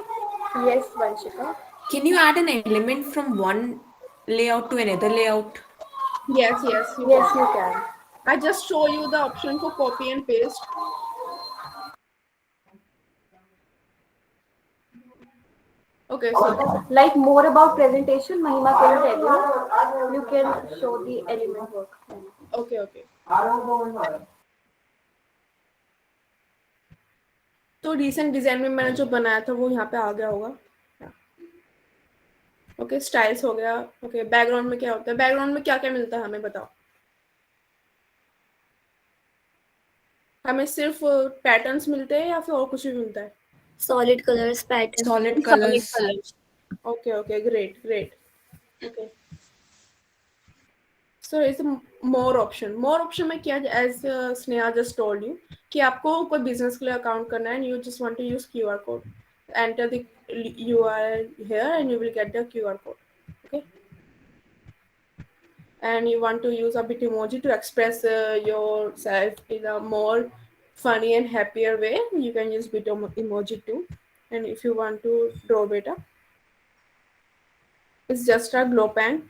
Yes, Vanshika. Can you add an element from one layout to another layout? yes you Yes, can. you can. I just show you the option for copy and paste. Okay, so Like more about presentation, Mahima can tell you. You can show the element work. okay. तो recent design में मैंने जो बनाया था वो यहाँ पे आ गया होगा। ओके, स्टाइल्स हो गया। ओके, बैकग्राउंड में क्या होता है, बैकग्राउंड में क्या क्या मिलता है हमें बताओ। हमें सिर्फ पैटर्न्स मिलते हैं या फिर और कुछ भी मिलता है? Solid colours, pattern. Solid colors. Okay, great. Okay, so it's more option में क्या, as Sneha just told you कि आपको कोई बिजनेस के लिए अकाउंट करना है and you just want to use QR code, enter the URL here and you will get the QR code. Okay, and you want to use a bit emoji to express yourself in a more funny and happier way, you can use bit emoji too. And if you want to draw beta, it's just a glow pen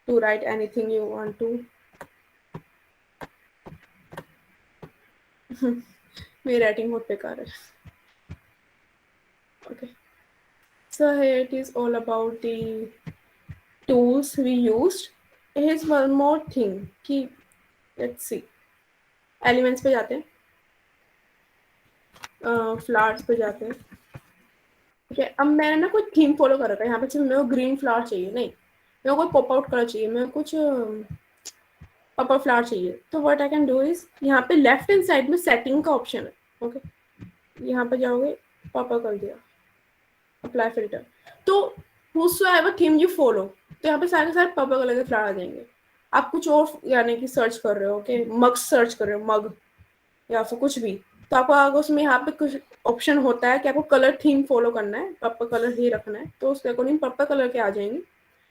to write anything you want to. मेरी writing बहुत बेकार है। Okay, so here it is all about the tools we used. Here's one more thing कि let's see, elements पे जाते हैं, flowers पे जाते हैं। ठीक है, अब मैंने ना कोई थीम फॉलो कर रखा है। यहाँ पे सिर्फ मेरे को ग्रीन फ्लावर चाहिए नहीं, मेरे को पॉप आउट कलर चाहिए, मेरे को कुछ पर्पल फ्लावर चाहिए। तो what I can do is यहाँ पे लेफ्ट हैंड साइड में सेटिंग का ऑप्शन है। ओके, यहाँ पे जाओगे, पर्पल कर दिया, अप्लाई फिल्टर। तो whosoever थीम यू फॉलो, तो यहाँ पे सारे के सारे पर्पल कलर के फ्लावर आ जाएंगे। आप कुछ और यानी कि सर्च कर रहे हो, ओके, मग सर्च कर रहे हो, मग या फिर कुछ भी, तो आपको आगे उसमें यहाँ पे कुछ ऑप्शन होता है कि आपको कलर थीम फॉलो करना है, पर्पल कलर ही रखना है, तो उसके अकॉर्डिंग पर्पल कलर के आ जाएंगे।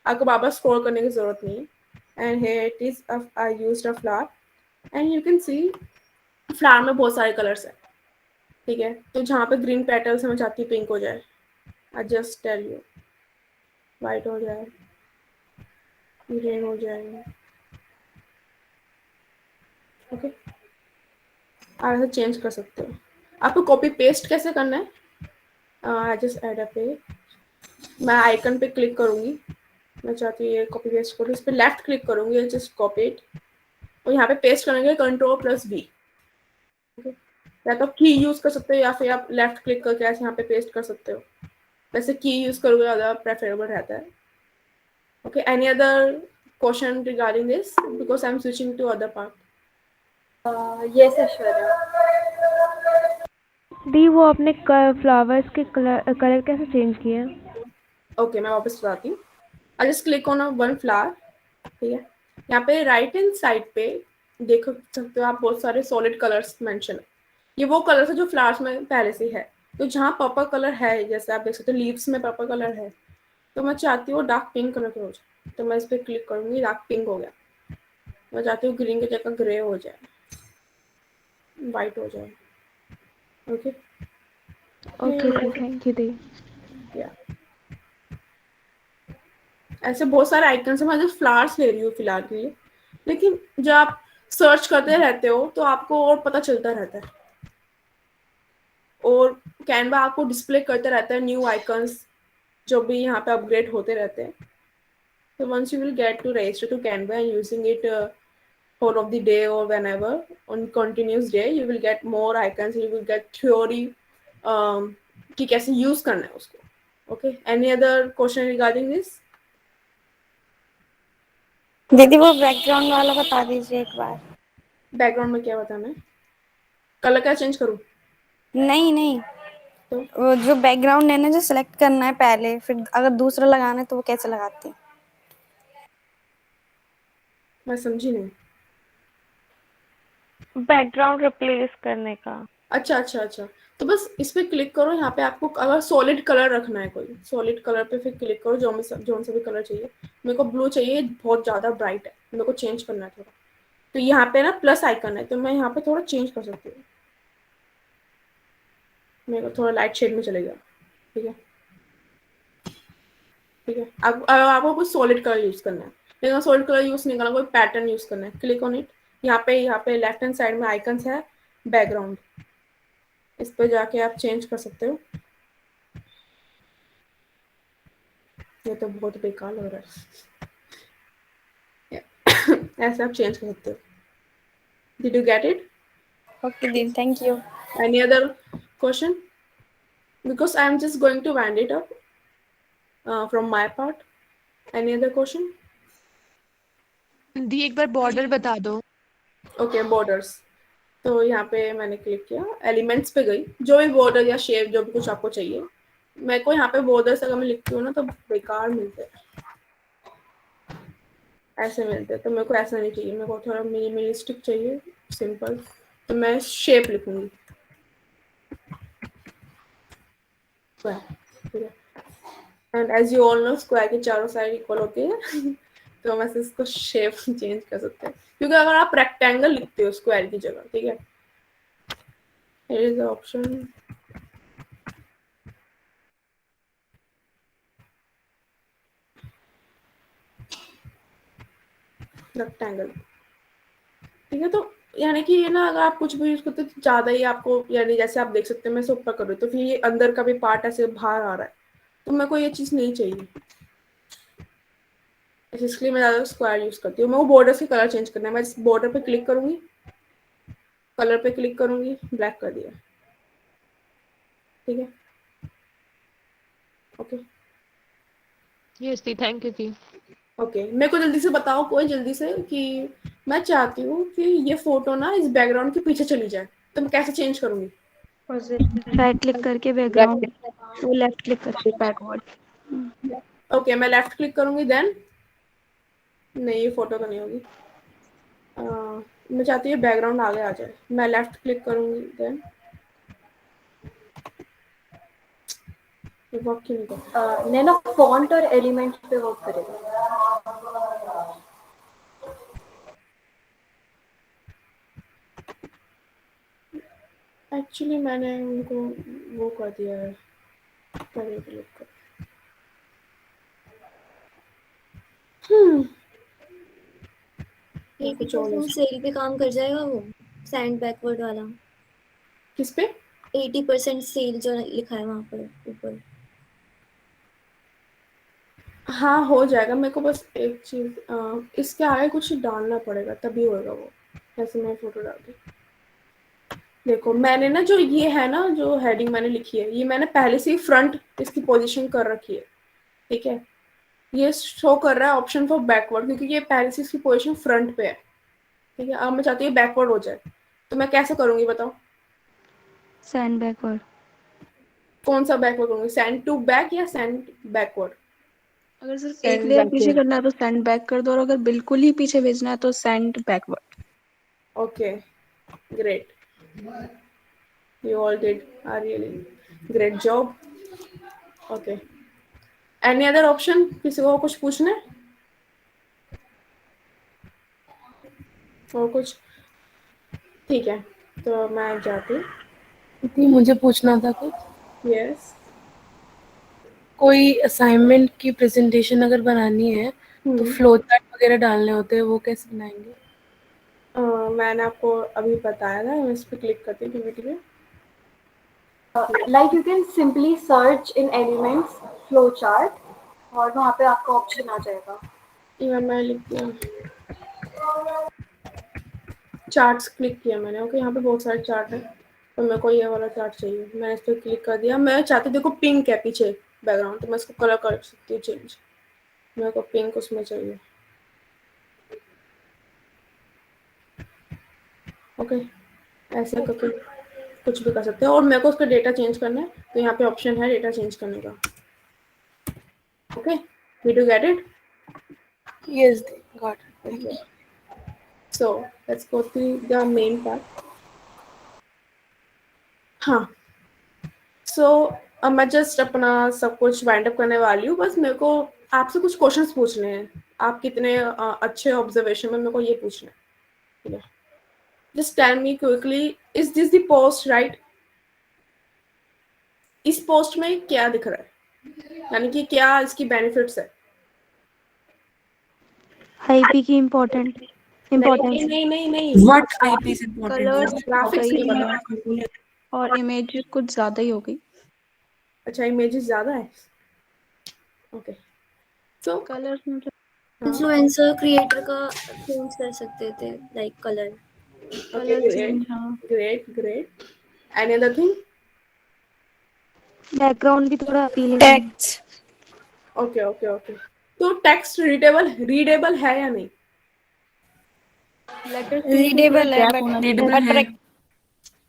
आपको बार बार स्क्रॉल करने की जरूरत नहीं है। And here it is I used a flower and you can C flower में बहुत सारे कलर्स है। ठीक है, तो जहाँ पे ग्रीन पेटल्स है मैं चाहती हूँ पिंक हो जाए, I just tell you, white हो जाए, ग्रीन हो जाए। ओके, आप ऐसे चेंज कर सकते हो। आपको कॉपी पेस्ट कैसे करना है, I just add a page, मैं आइकन पे क्लिक करूंगी, मैं चाहती हूँ ये कॉपी पेस्ट करूँ, इस पर लेफ्ट क्लिक करूंगी, जस्ट कॉपी इट और यहाँ पे पेस्ट करेंगे Ctrl+V। या तो की यूज कर सकते हो या फिर आप लेफ्ट क्लिक करके ऐसे यहाँ पे पेस्ट कर सकते हो। वैसे की यूज करोगे ज़्यादा प्रेफरेबल रहता है। Okay, any other question regarding this, because I am switching to other part. Yes, Aishwarya. दी वो आपने फ्लावर्स के कलर कैसे चेंज किए? ओके, मैं वापस बताती हूँ। I just click on one flower, ठीक है। यहाँ पे राइट हैंड साइड पे देख सकते हो आप बहुत सारे सॉलिड कलर्स मेंशन है। ये वो कलर्स है जो फ्लावर्स में पहले से है। तो जहाँ पर्पल कलर है, जैसे आप देख सकते हो लीव्स में पर्पल कलर है, तो मैं चाहती हूँ डार्क पिंक कलर का हो जाए, तो मैं इस पर क्लिक करूंगी, डार्क पिंक हो गया। मैं चाहती हूँ ग्रीन की जगह ग्रे हो जाए, वाइट हो जाए। ओके ओके थैंक यू दी। या ऐसे बहुत सारे आइकन्स है, मैं जस्ट फ्लावर्स ले रही हूँ फिलहाल के लिए, लेकिन जब आप सर्च करते रहते हो तो आपको और पता चलता रहता है, और कैनवा आपको डिस्प्ले करते रहता है न्यू आइकन्स जो भी यहाँ पे अपग्रेड होते रहते हैं। So once you will get to register to Canva and using it whole of the day or whenever on continuous day, you will get more icons. You will get theory कि कैसे use करना है उसको. Okay. Any other question regarding this? दीदी वो background वाला बता दीजिए एक बार। Background में क्या बताना है? कलर क्या चेंज करूँ? नहीं नहीं, तो वो जो बैकग्राउंड है ना जो सिलेक्ट करना है पहले, फिर अगर दूसरा लगाना है तो वो कैसे लगाते हैं? मैं समझी नहीं। बैकग्राउंड रिप्लेस करने का। अच्छा। तो बस इस पे क्लिक करो। यहाँ पे आपको अगर सॉलिड कलर रखना है, कोई सॉलिड कलर पे फिर क्लिक करो, जो सा भी कलर चाहिए। मेरे को ब्लू चाहिए, बहुत ज़्यादा ब्राइट है, मेरे को चेंज करना है थोड़ा। तो यहाँ पे ना प्लस आइकन है, तो मैं यहाँ पे थोड़ा चेंज कर सकती हूँ। मेरे को थोड़ा लाइट शेड में चलेगा, ठीक है। अब आपको कुछ सॉलिड कलर यूज़ करना है, लेकिन सॉलिड कलर यूज़ नहीं करना, कोई पैटर्न यूज़ करना है। Click on it. यहाँ पे लेफ्ट हैंड साइड में आइकन्स है बैकग्राउंड, इस पे जाके आप चेंज कर सकते हो। ये तो बहुत बेकार लग रहा है। ऐसे आप चेंज कर सकते हो। Did you get it? Okay दीदी thank you. Any other question? Because I am just going to wind it up from my part. Any other question? दी एक बार बॉर्डर बता दो। Okay, borders. तो यहाँ पे मैंने क्लिक किया, एलिमेंट्स पे गई, जो भी बॉर्डर या शेप जो भी कुछ आपको चाहिए। मेरे को यहाँ पे बॉर्डर्स अगर मैं लिखती हूँ ना तो बेकार मिलते हैं, ऐसे मिलते हैं। तो मेरे को ऐसा नहीं चाहिए, मेरे को थोड़ा मिनिमलिस्टिक चाहिए, सिंपल। तो मैं शेप लिखूंगी स्क्वायर, ठीक है। And as you all know square के चारों साइड इक्वल होती है। तो हम ऐसे इसको शेप चेंज कर सकते हैं, क्योंकि अगर आप रेक्टेंगल लिखते हो स्क्वायर की जगह, ठीक है, here is the option। Rectangle, ठीक है। तो यानी कि ये ना अगर आप कुछ भी यूज करते हो ज्यादा ही आपको, यानी जैसे आप देख सकते हैं मैं इसे ऊपर कर रही हूँ तो फिर ये अंदर का भी पार्ट ऐसे बाहर आ रहा है, तो मेरे को ये चीज नहीं चाहिए। इसलिए मैं ज्यादा स्क्वायर यूज करती हूँ। मैं वो बॉर्डर के कलर चेंज करना है, मैं इस बॉर्डर पे क्लिक करूंगी, कलर पे क्लिक करूंगी, ब्लैक कर दिया, ठीक है। Okay yes the thank you दी। ओके, मेरे को जल्दी से बताओ कोई, जल्दी से, कि मैं चाहती हूँ कि ये फोटो ना इस बैकग्राउंड के पीछे चली जाए, तो मैं कैसे चेंज करूंगी? राइट क्लिक करके बैकग्राउंड, वो लेफ्ट क्लिक करके बैकवर्ड। ओके, मैं लेफ्ट क्लिक करूंगी, देन नहीं ये फोटो तो नहीं होगी। मैं चाहती हूँ बैकग्राउंड आगे आ जाए, मैं लेफ्ट क्लिक करूंगी, देन ये वर्क क्यों नहीं करता? नैनो फॉन्ट और एलिमेंट पे वर्क करेगा। एक्चुअली मैंने उनको वो कर दिया है, पहले क्लिक कर। कुछ और use- सेल पे काम कर जाएगा वो सैंड बैकवर्ड वाला। किस पे? 80% सेल जो लिखा है वहां पर ऊपर। हाँ हो जाएगा। मेरे को बस एक चीज इसके आगे कुछ डालना पड़ेगा तभी होगा वो। जैसे मैं फोटो डाल दी, देखो मैंने ना जो ये है ना, जो हेडिंग मैंने लिखी है, ये मैंने पहले से ही फ्रंट इसकी पोजीशन कर रखी है, ठीक है। ये शो कर रहा है ऑप्शन फॉर बैकवर्ड, क्योंकि ये पहले से इसकी पोजीशन फ्रंट पे है, ठीक है। अब मैं चाहती हूँ बैकवर्ड हो जाए, तो मैं कैसे करूंगी बताओ? Sand backward. कौन सा बैकवर्ड करूंगी, सेंड टू बैक या सेंड बैकवर्ड? अगर सिर्फ Send एक लेयर पीछे backward. करना है तो सेंड बैक कर दो, और अगर बिल्कुल ही पीछे भेजना है तो send backward. Okay, great. You all did a really great job. Okay. Any other option? किसी को कुछ पूछना है? और कुछ? ठीक है, तो मैं जाती हूँ. दीदी मुझे पूछना था कुछ. Yes. कोई असाइनमेंट की प्रेजेंटेशन अगर बनानी है तो फ्लो चार्ट वगैरह डालने होते हैं, वो कैसे बनाएंगे? मैंने आपको अभी बताया था, मैं इस पर क्लिक करती हूँ पीपीटी पे. Like you can simply search in Elements flowchart और वहाँ पे आपका ऑप्शन आ जाएगा. इवन मैं लिख दिया, चार्ट्स क्लिक किया मैंने. ओके, यहाँ पे बहुत सारे चार्ट है, तो मेरे को ये वाला चार्ट चाहिए. मैंने इस पर क्लिक कर दिया. मैं चाहती हूँ, देखो पिंक है पीछे बैकग्राउंड, तो मैं इसको कलर कर सकती हूँ चेंज. मेरे को पिंक उसमें चाहिए. ओके, ऐसे करके कुछ भी कर सकते हैं. और मेरे को उसका डेटा चेंज करना है, तो यहाँ पे ऑप्शन है डेटा चेंज करने का. Okay, did you get it? Yes, got it. Okay. So let's go to the main part. हाँ, so अब मैं जस्ट अपना सब कुछ वाइंड अप करने वाली हूँ. बस मेरे को आपसे कुछ क्वेश्चंस पूछने हैं. आप कितने अच्छे ऑब्जर्वेशन में, मेरे को ये पूछना है. ठीक है, just tell me quickly, is this the post right? इस पोस्ट में क्या दिख रहा है, यानी कि क्या इसकी बेनिफिट्स है? आईपी की इम्पोर्टेंस नहीं. What IP is important? Colours graphics नहीं पता. और इमेज कुछ ज्यादा ही हो गई. अच्छा, इमेजेस ज्यादा है. ओके, सो कलर्स मतलब इन्फ्लुएंसर क्रिएटर का चेंज कर सकते थे, like colour. okay, great. Any other thing? Background भी थोड़ा अपीलिंग. Text Okay. तो टेक्स्ट रीडेबल है या नहीं? रीडेबल है बट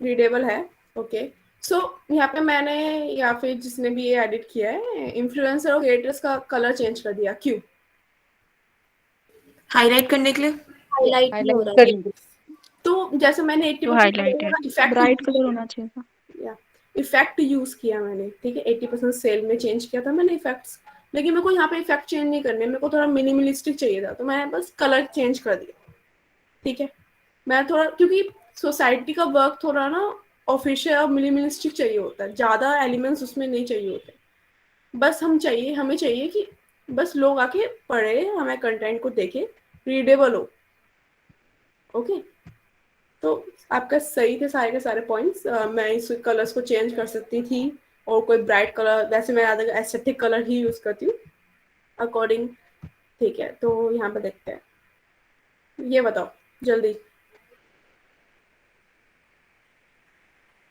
रीडेबल है. ओके, सो यहाँ पे मैंने या फिर जिसने भी ये एडिट किया है, इन्फ्लुएंसर और क्रिएटर्स का कलर चेंज कर दिया. क्यों? हाईलाइट करने के लिए. हाईलाइट नहीं हो रहा है. तो जैसे मैंने 80% ब्राइट कलर होना चाहिए था. इफेक्ट यूज किया मैंने. ठीक है, 80% सेल में चेंज किया था मैंने इफेक्ट्स. लेकिन मेरे को यहाँ पे इफेक्ट चेंज नहीं करने, मेरे को थोड़ा मिनिमलिस्टिक चाहिए था, तो मैंने बस कलर चेंज कर दिया. ठीक है, मैं थोड़ा, क्योंकि सोसाइटी का वर्क थोड़ा ना ऑफिशियल और मिनिमलिस्टिक चाहिए होता है, ज़्यादा एलिमेंट्स उसमें नहीं चाहिए होते. बस हमें चाहिए कि बस लोग आके पढ़े, हमें कंटेंट को देखे, रीडेबल हो. ओके, तो आपका सही थे सारे के सारे पॉइंट्स. मैं इस कलर्स को चेंज कर सकती थी, और कोई ब्राइट कलर, वैसे मैं ज़्यादा एस्थेटिक कलर ही यूज़ करती हूँ अकॉर्डिंग. ठीक है, तो यहाँ पे देखते हैं. ये बताओ जल्दी,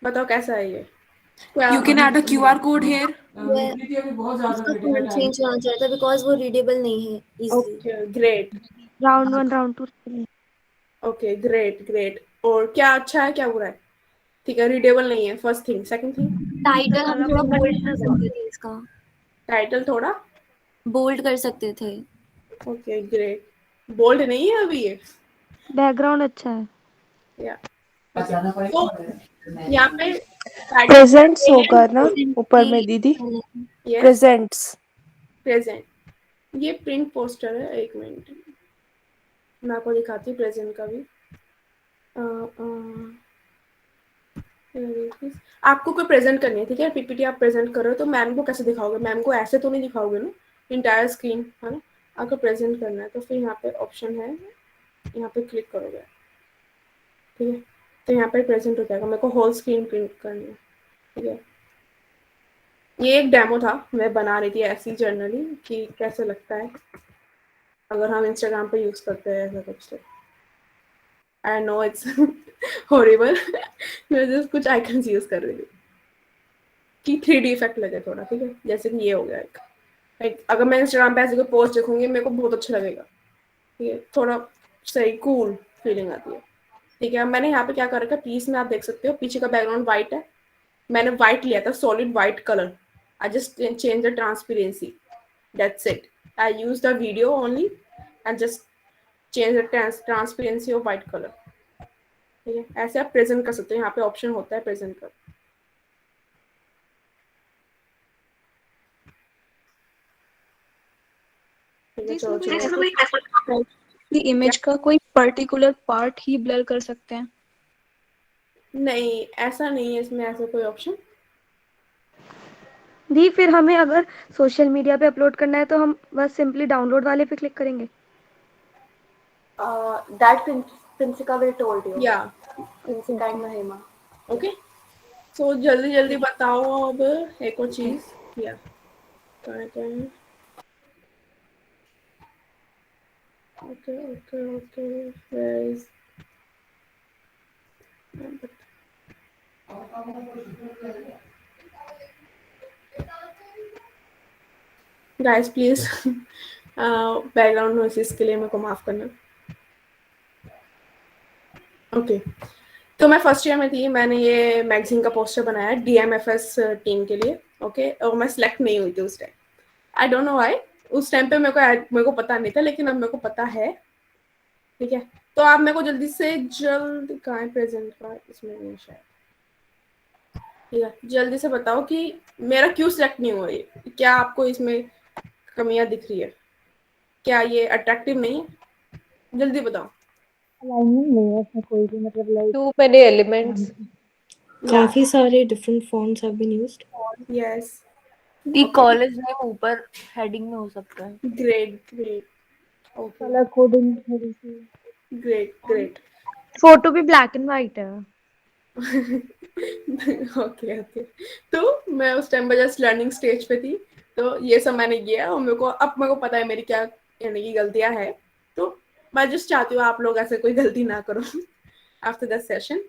कैसा है ये? You can add a QR code here. इसका कलर चेंज होना चाहिए था बिकॉज वो रीडेबल नहीं है easily. Okay, great. Round 1 round 2. Okay, great. और क्या अच्छा है, क्या बुरा है? ठीक है, रीडेबल नहीं है, first thing. Second thing, title हम थोड़ा बोल्ड कर सकते थे. इसका टाइटल थोड़ा बोल्ड कर सकते थे. Okay, great. बोल्ड नहीं है अभी ये. बैकग्राउंड अच्छा है. या तो यहाँ पे प्रेजेंट्स होगा ना ऊपर में दीदी? प्रेजेंट्स. प्रेजेंट, ये प्रिंट पोस्टर है. एक मिनट, मैं आपको दिखाती हूँ प्रेजेंट का भी. आपको कोई प्रेजेंट करनी है, ठीक है, पीपीटी आप प्रेजेंट कर रहे हो, तो मैम को कैसे दिखाओगे? मैम को ऐसे तो नहीं दिखाओगे ना, इंटायर स्क्रीन, है ना. आपको प्रेजेंट करना है, तो फिर यहाँ पे ऑप्शन है, यहाँ पे क्लिक करोगे. ठीक है, तो यहाँ पे प्रेजेंट हो जाएगा. मेरे को होल स्क्रीन प्रिंट करनी है. ठीक है, ये एक डेमो था, मैं बना रही थी ऐसी जर्नली कि कैसे लगता है अगर हम इंस्टाग्राम पे यूज करते हैं ऐसा कुछ. I know it's horrible. मैं जस्ट कुछ आइकन्स यूज कर रही थी कि 3D इफेक्ट लगे थोड़ा. ठीक है, जैसे कि ये हो गया एक अगर मैं इंस्टाग्राम पे ऐसे कोई पोस्ट देखूंगी, मेरे को बहुत अच्छा लगेगा. ठीक है, थोड़ा सही कूल फीलिंग आती है. ठीक है, मैंने यहाँ पे क्या कर रखा है, पीस में आप देख सकते हो, पीछे का बैकग्राउंड व्हाइट है. मैंने व्हाइट लिया था, solid white colour. I just change the transparency, that's it. I use the video only and just change the transparency of white color. ठीक है, ऐसे आप प्रेजेंट कर सकते हो, यहाँ पे ऑप्शन होता है प्रेजेंट का। इमेज का कोई पर्टिकुलर पार्ट ही ब्लर कर सकते हैं? नहीं, ऐसा नहीं है इसमें, ऐसा कोई ऑप्शन। दी फिर हमें अगर सोशल मीडिया पे अपलोड करना है तो हम बस सिंपली डाउनलोड वाले पे क्लिक करेंगे? That Prinsika will told you. या Prinsika and Mahima. ओके, सो जल्दी जल्दी बताओ अब एक और चीज। या okay okay okay, guys please background noises के लिए मेरे को माफ करना। ओके, तो मैं फर्स्ट ईयर में थी, मैंने ये मैगजीन का पोस्टर बनाया DMFS टीम के लिए। ओके, और मैं सिलेक्ट नहीं हुई थी उस time. I don't know why, उस टाइम पे मेरे को पता नहीं था, लेकिन अब मेरे को पता है। ठीक है, तो आप मेरे को जल्दी से कहाँ है प्रेजेंट का, इसमें नहीं शायद। ठीक है, जल्दी से बताओ कि मेरा क्यों सिलेक्ट नहीं हुआ ये, क्या आपको इसमें कमियां दिख रही है, क्या ये अट्रैक्टिव नहीं है? जल्दी बताओ। अलाइनमेंट नहीं है इसमें कोई भी, मतलब लाइक Too many elements. काफी सारे different fonts have been used. Yes, दी कॉलेज नेम ऊपर हेडिंग में हो सकता है। Great great, okay colour coding थोड़ी सी। Great great. फोटो भी ब्लैक एंड व्हाइट है। ओके ओके, तो मैं उस टाइम पर जस्ट लर्निंग स्टेज पे थी, तो ये सब मैंने किया और मेरे को पता है मेरी क्या यानी कि गलतियां हैं। तो मैं जस्ट चाहती हूँ आप लोग ऐसे कोई गलती ना करो आफ्टर द सेशन।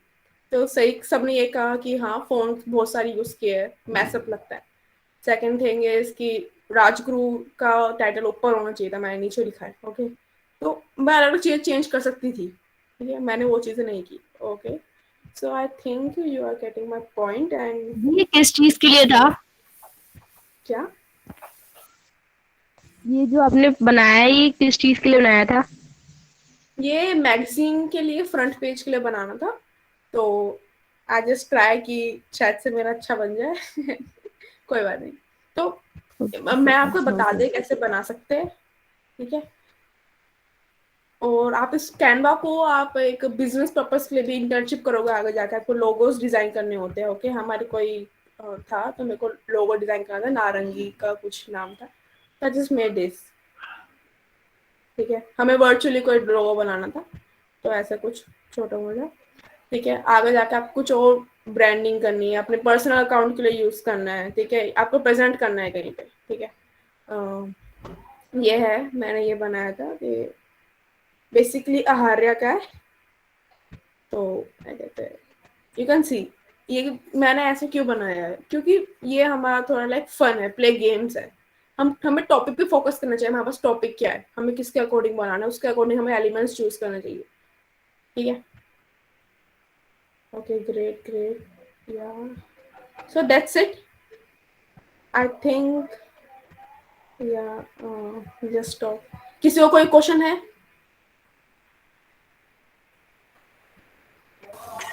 तो सही सबने ये कहा कि हाँ फोन बहुत सारी यूज किए है, मैसअप लगता है। सेकेंड थिंग है इसकी राजगुरु का टाइटल ऊपर होना चाहिए था, मैंने नीचे लिखा है। ओके, तो मैं अलग चीज़ चेंज कर सकती थी, ठीक है, मैंने वो चीज़ें नहीं की। Okay, so I think you are getting my point and ये किस चीज के लिए था? क्या ये जो आपने बनाया है, ये किस चीज के लिए बनाया था? ये मैगजीन के लिए फ्रंट पेज के लिए बनाना था, तो आई जस्ट ट्राई कि शायद से मेरा अच्छा बन जाए कोई बात नहीं। तो मैं आपको बता दे कैसे बना सकते हैं, ठीक है। और आप इस कैनवा को आप एक बिजनेस पर्पस के लिए भी इंटर्नशिप करोगे आगे जाकर, आपको लोगोस डिजाइन करने होते हैं। ओके, हमारे कोई था तो मेरे को लोगो डिजाइन करना था, नारंगी का कुछ नाम था, तो जस्ट मेड दिस। ठीक है, हमें वर्चुअली कोई लोगो बनाना था, तो ऐसा कुछ छोटा मोटा। ठीक है, आगे जाके आप कुछ और ब्रांडिंग करनी है, अपने पर्सनल अकाउंट के लिए यूज करना है, ठीक है, आपको प्रेजेंट करना है कहीं पे। ठीक है, ये है, मैंने ये बनाया था कि बेसिकली आहार्य का है, तो क्या कहते हैं, यू कैन सी ये मैंने ऐसे क्यों बनाया है, क्योंकि ये हमारा थोड़ा लाइक फन है, प्ले गेम्स है। हमें टॉपिक पे फोकस करना चाहिए, हमारे पास टॉपिक क्या है, हमें किसके अकॉर्डिंग बनाना है, उसके अकॉर्डिंग हमें एलिमेंट्स चूज करना चाहिए। ठीक है, ओके ग्रेट ग्रेट, या so that's it I think, या जस्ट स्टॉप। किसी को कोई क्वेश्चन है?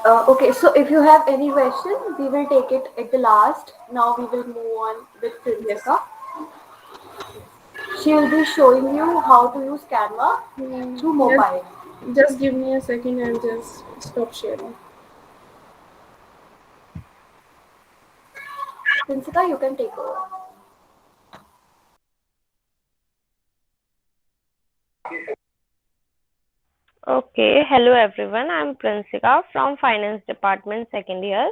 Okay, so if you have any question, we will take it at the last. Now we will move on with Priyanka. She will be showing you how to use Canva through mobile. Just give me a second and just stop sharing. Prinsika, you can take over. Okay, hello everyone. I'm Prinsika from Finance Department second year.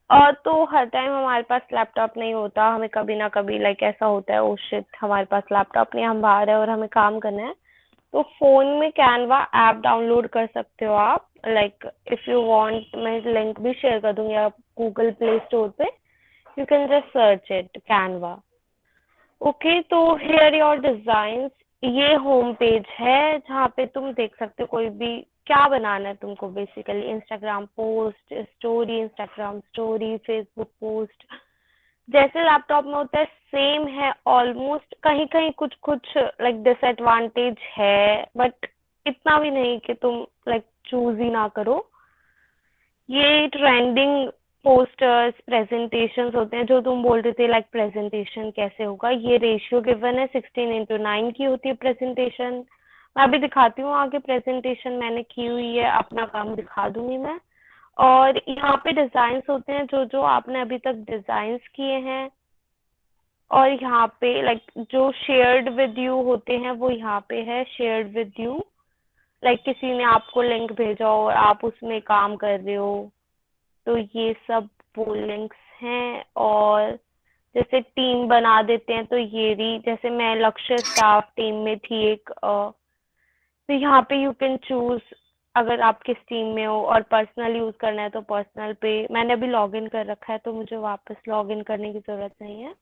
और तो हर time हमारे पास laptop नहीं होता, हमें कभी ना कभी like ऐसा होता है, ओ शिट हमारे पास लैपटॉप नहीं, हम बाहर है और हमें काम करना है, तो फोन में कैनवा ऐप डाउनलोड कर सकते हो आप। लाइक इफ यू वांट, मैं लिंक भी शेयर कर दूंगी आप गूगल प्ले स्टोर पे, you can just search it Canva. Okay, तो हियर योर डिजाइंस, ये होम पेज है जहाँ पे तुम देख सकते हो कोई भी क्या बनाना है तुमको। Basically Instagram post story, Instagram story, Facebook post, जैसे लैपटॉप में होता है सेम है ऑलमोस्ट, कहीं कहीं कुछ कुछ लाइक डिसएडवांटेज है, बट इतना भी नहीं कि तुम लाइक चूज ही ना करो। ये ट्रेंडिंग पोस्टर्स प्रेजेंटेशंस होते हैं, जो तुम बोल रहे थे लाइक प्रेजेंटेशन कैसे होगा, ये रेशियो गिवन है 16:9 की होती है प्रेजेंटेशन। मैं अभी दिखाती हूँ आगे, प्रेजेंटेशन मैंने की हुई है, अपना काम दिखा दूंगी मैं। और यहाँ पे डिजाइन्स होते हैं जो जो आपने अभी तक डिजाइन्स किए हैं, और यहाँ पे लाइक जो शेयर्ड विद यू होते हैं वो यहाँ पे है शेयर्ड विद यू, लाइक किसी ने आपको लिंक भेजा हो और आप उसमें काम कर रहे हो, तो ये सब वो लिंक्स हैं। और जैसे टीम बना देते हैं, तो ये भी जैसे मैं लक्ष्य स्टाफ टीम में थी एक, तो यहाँ पे यू कैन चूज अगर आप किस टीम में हो, और पर्सनल यूज करना है तो पर्सनल पे। मैंने अभी लॉगिन कर रखा है तो मुझे वापस लॉगिन करने की जरूरत नहीं है।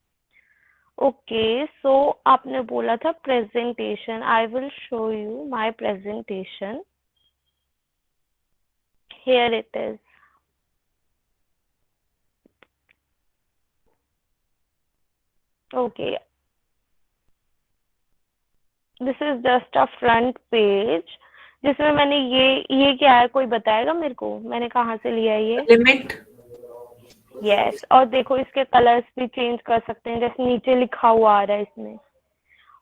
ओके, सो आपने बोला था presentation, I will show you my presentation, here it is. Okay, this is just a front page जिसमें मैंने ये क्या है, कोई बताएगा मेरे को मैंने कहाँ से लिया है ये? लिमिट। यस, और देखो इसके कलर्स भी चेंज कर सकते हैं, जैसे नीचे लिखा हुआ आ रहा है इसमें।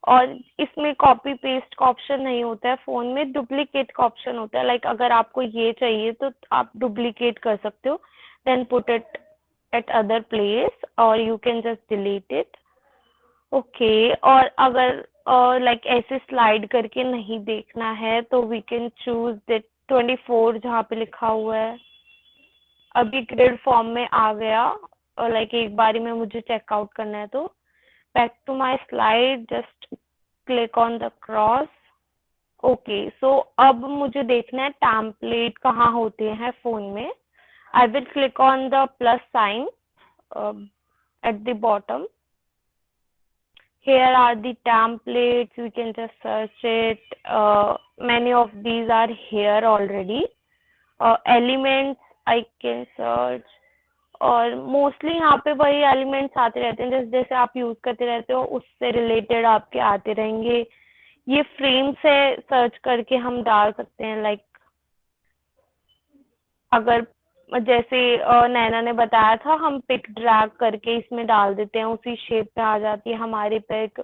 और इसमें कॉपी पेस्ट का ऑप्शन नहीं होता है, फोन में डुप्लीकेट का ऑप्शन होता है। लाइक अगर आपको ये चाहिए तो आप डुप्लीकेट कर सकते हो, then put it at other place, और you can just delete it. Okay, और अगर लाइक ऐसे स्लाइड करके नहीं देखना है तो वी कैन चूज दैट 24 जहाँ पे लिखा हुआ है। अभी ग्रिड फॉर्म में आ गया, और लाइक एक बारी में मुझे चेकआउट करना है, तो back to my slide, just click on the cross. Okay, so अब मुझे देखना है टेम्पलेट कहाँ होते हैं फोन में। I will click on the plus sign at the bottom. Here are the templates, we can just search it. Many of these are here already. Elements I can search, और mostly यहाँ पे वही elements आते रहते हैं, जैसे जैसे आप यूज करते रहते हो उससे रिलेटेड आपके आते रहेंगे। ये फ्रेम से सर्च करके हम डाल सकते हैं, लाइक अगर जैसे नैना ने बताया था, हम पिक ड्रैग करके इसमें डाल देते हैं, उसी शेप पे आ जाती है हमारी पिक।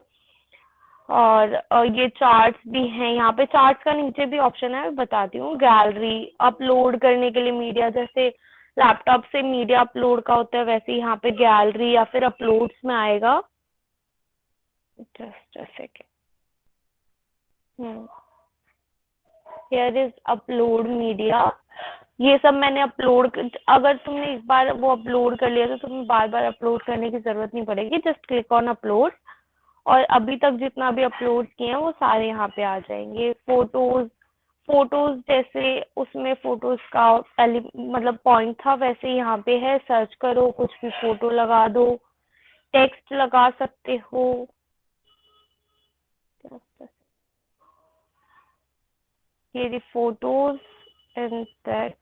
और ये चार्ट्स भी हैं, यहाँ पे चार्ट्स का नीचे भी ऑप्शन है, मैं बताती हूँ। गैलरी अपलोड करने के लिए मीडिया, जैसे लैपटॉप से मीडिया अपलोड का होता है, वैसे यहाँ पे गैलरी या फिर अपलोड्स में आएगा। Just a second, here is upload media. ये सब मैंने अपलोड, अगर तुमने एक बार वो अपलोड कर लिया तो तुम्हें बार बार अपलोड करने की जरूरत नहीं पड़ेगी, जस्ट क्लिक ऑन अपलोड, और अभी तक जितना भी अपलोड किए हैं वो सारे यहाँ पे आ जाएंगे। फोटोज जैसे उसमें फोटोज का मतलब पॉइंट था, वैसे यहाँ पे है, सर्च करो कुछ भी फोटो लगा दो, टेक्स्ट लगा सकते हो। ये फोटोज एंड दैट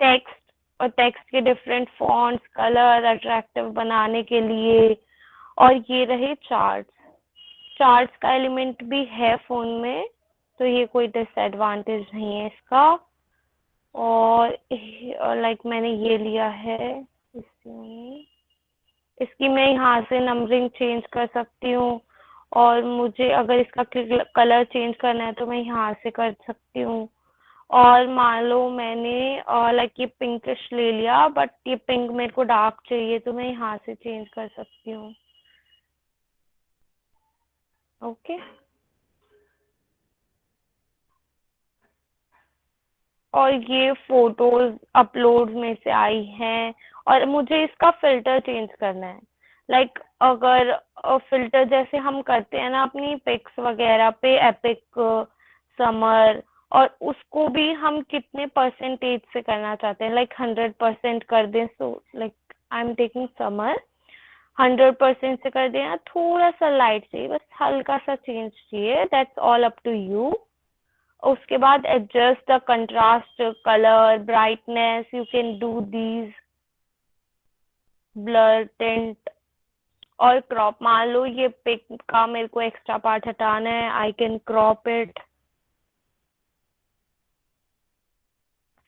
टेक्स्ट, और टेक्स्ट के डिफरेंट फॉन्ट्स, कलर अट्रैक्टिव बनाने के लिए। और ये रहे चार्ट्स का एलिमेंट भी है फोन में, तो ये कोई डिसएडवांटेज नहीं है इसका। और लाइक मैंने ये लिया है, इसकी मैं यहाँ से नंबरिंग चेंज कर सकती हूँ, और मुझे अगर इसका कलर चेंज करना है तो मैं यहाँ से कर सकती हूँ। और मान लो मैंने लाइक ये पिंकिश ले लिया, बट ये पिंक मेरे को डार्क चाहिए, तो मैं यहाँ से चेंज कर सकती हूँ। ओके, और ये फोटोज अपलोड में से आई हैं, और मुझे इसका फिल्टर चेंज करना है। लाइक अगर फिल्टर जैसे हम करते हैं ना अपनी पिक्स वगैरह पे, एपिक, समर, और उसको भी हम कितने परसेंटेज से करना चाहते हैं, लाइक 100% कर दें, so like I am taking summer, 100% से कर दें, या थोड़ा सा लाइट चाहिए, बस हल्का सा चेंज चाहिए, that's all up to you. उसके बाद adjust the contrast, colour, brightness, you can do these, blur, tint और क्रॉप। मान लो ये पिक का मेरे को एक्स्ट्रा पार्ट हटाना है, I can crop it,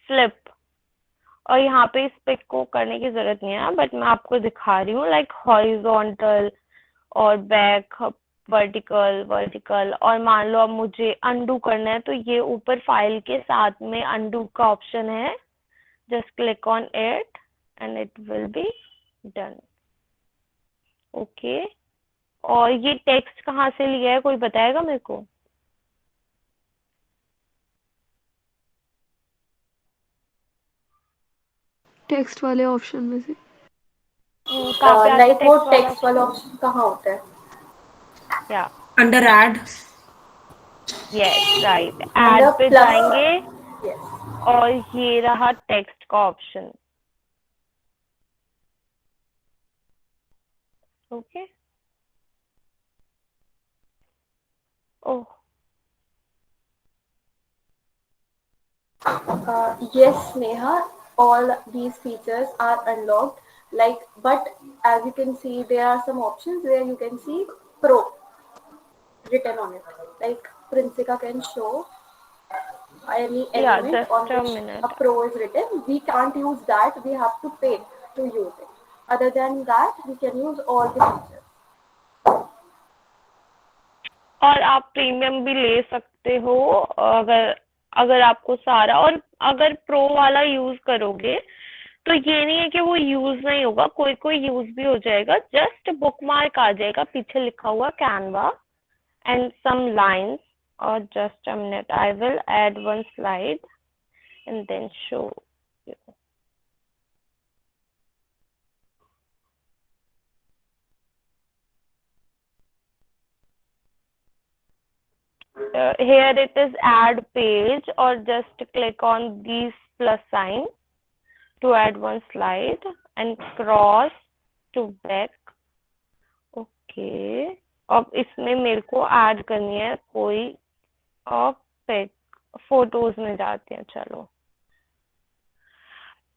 flip. और यहाँ पे इस पिक को करने की जरूरत नहीं है, बट मैं आपको दिखा रही हूँ, लाइक हॉरिजॉन्टल और बैक, वर्टिकल, वर्टिकल। और मान लो अब मुझे अनडू करना है, तो ये ऊपर फाइल के साथ में अनडू का ऑप्शन है, just click on it and it will be done. Okay, और ये टेक्स्ट कहाँ से लिया है, कोई बताएगा मेरे को? टेक्स्ट वाले ऑप्शन में से। कहाँ पे आता है लाइक वो टेक्स्ट वाला टेक्स्ट वाला ऑप्शन कहाँ होता है? या under add. Yes right, under add पे प्लस। जाएंगे यस। और ये रहा टेक्स्ट का option. Okay, oh Yes, Neha, all these features are unlocked. Like, but as you can see, there are some options where you can see Pro written on it. Like, Princika can show any या element on just a which a minute. Pro is written. We can't use that. We have to pay to use it. Other than that, we can use all the features. और आप premium भी ले सकते हो अगर अगर आपको सारा, और अगर प्रो वाला यूज करोगे तो ये नहीं है कि वो यूज नहीं होगा, कोई कोई यूज भी हो जाएगा। जस्ट बुकमार्क आ जाएगा, पीछे लिखा हुआ कैनवा एंड सम लाइंस। और just a minute, I will add one slide and then show you. Here it is add page, or just click on these plus sign to add one slide and cross to back. Okay, अब इसमें मेरे को add करनी है कोई और pick, photos में जाते हैं। चलो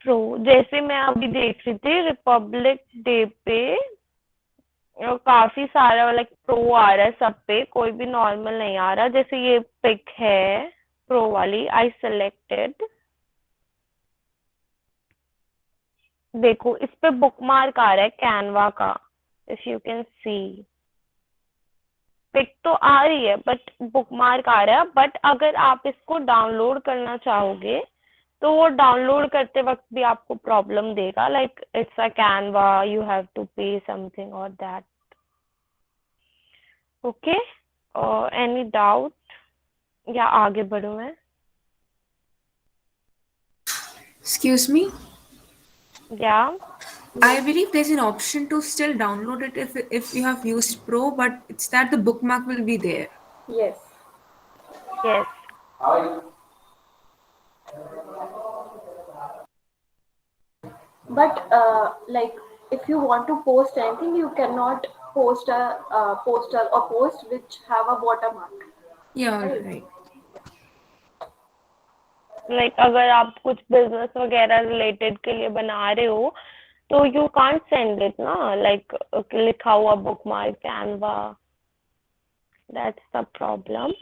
प्रो, जैसे मैं अभी देख रही थी रिपब्लिक डे पे काफी सारा लाइक प्रो आ रहा है सब पे, कोई भी नॉर्मल नहीं आ रहा। जैसे ये पिक है प्रो वाली, आई सेलेक्टेड, देखो इस पे बुकमार्क आ रहा है कैनवा का, if you can see. Pic तो आ रही है बट बुकमार्क आ रहा है। बट अगर आप इसको डाउनलोड करना चाहोगे तो वो डाउनलोड करते वक्त भी आपको प्रॉब्लम देगा, like it's a Canva, you have to pay something और दैट। ओके, एनी डाउट या आगे बढ़ूं मैं? Excuse me. Yeah. I believe there's an option to still download it if you have used Pro, but it's that the bookmark will be there. Yes. Yes. But like, if you want to post anything, you cannot post a poster or post which have a watermark. Yeah, right. Like अगर आप कुछ business वगैरह related के लिए बना रहे हो तो यू कांट सेंड इट ना, लाइक लिखा हुआ bookmark Canva, that's the problem.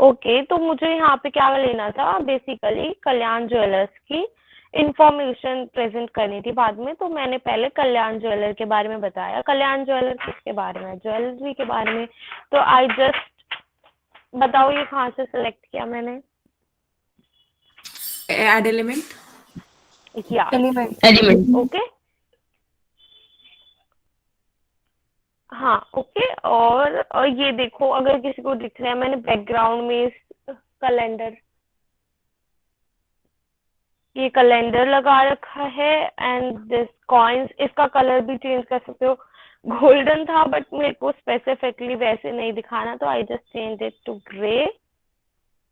Okay, तो मुझे यहाँ पे क्या लेना था, बेसिकली कल्याण ज्वेलर्स की इंफॉर्मेशन प्रेजेंट करनी थी बाद में। तो मैंने पहले कल्याण ज्वेलर के बारे में बताया। कल्याण ज्वेलर किसके बारे में? ज्वेलरी के बारे में। तो आई जस्ट बताओ ये कहाँ से सिलेक्ट किया मैंने? Add element. Yeah. Element. Okay, हाँ ओके। और ये देखो, अगर किसी को दिख रहा है, मैंने बैकग्राउंड में इस कैलेंडर, ये कैलेंडर लगा रखा है एंड दिस कॉइन्स, इसका कलर भी चेंज कर सकते हो। गोल्डन था बट मेरे को स्पेसिफिकली वैसे नहीं दिखाना, तो I just change it to grey.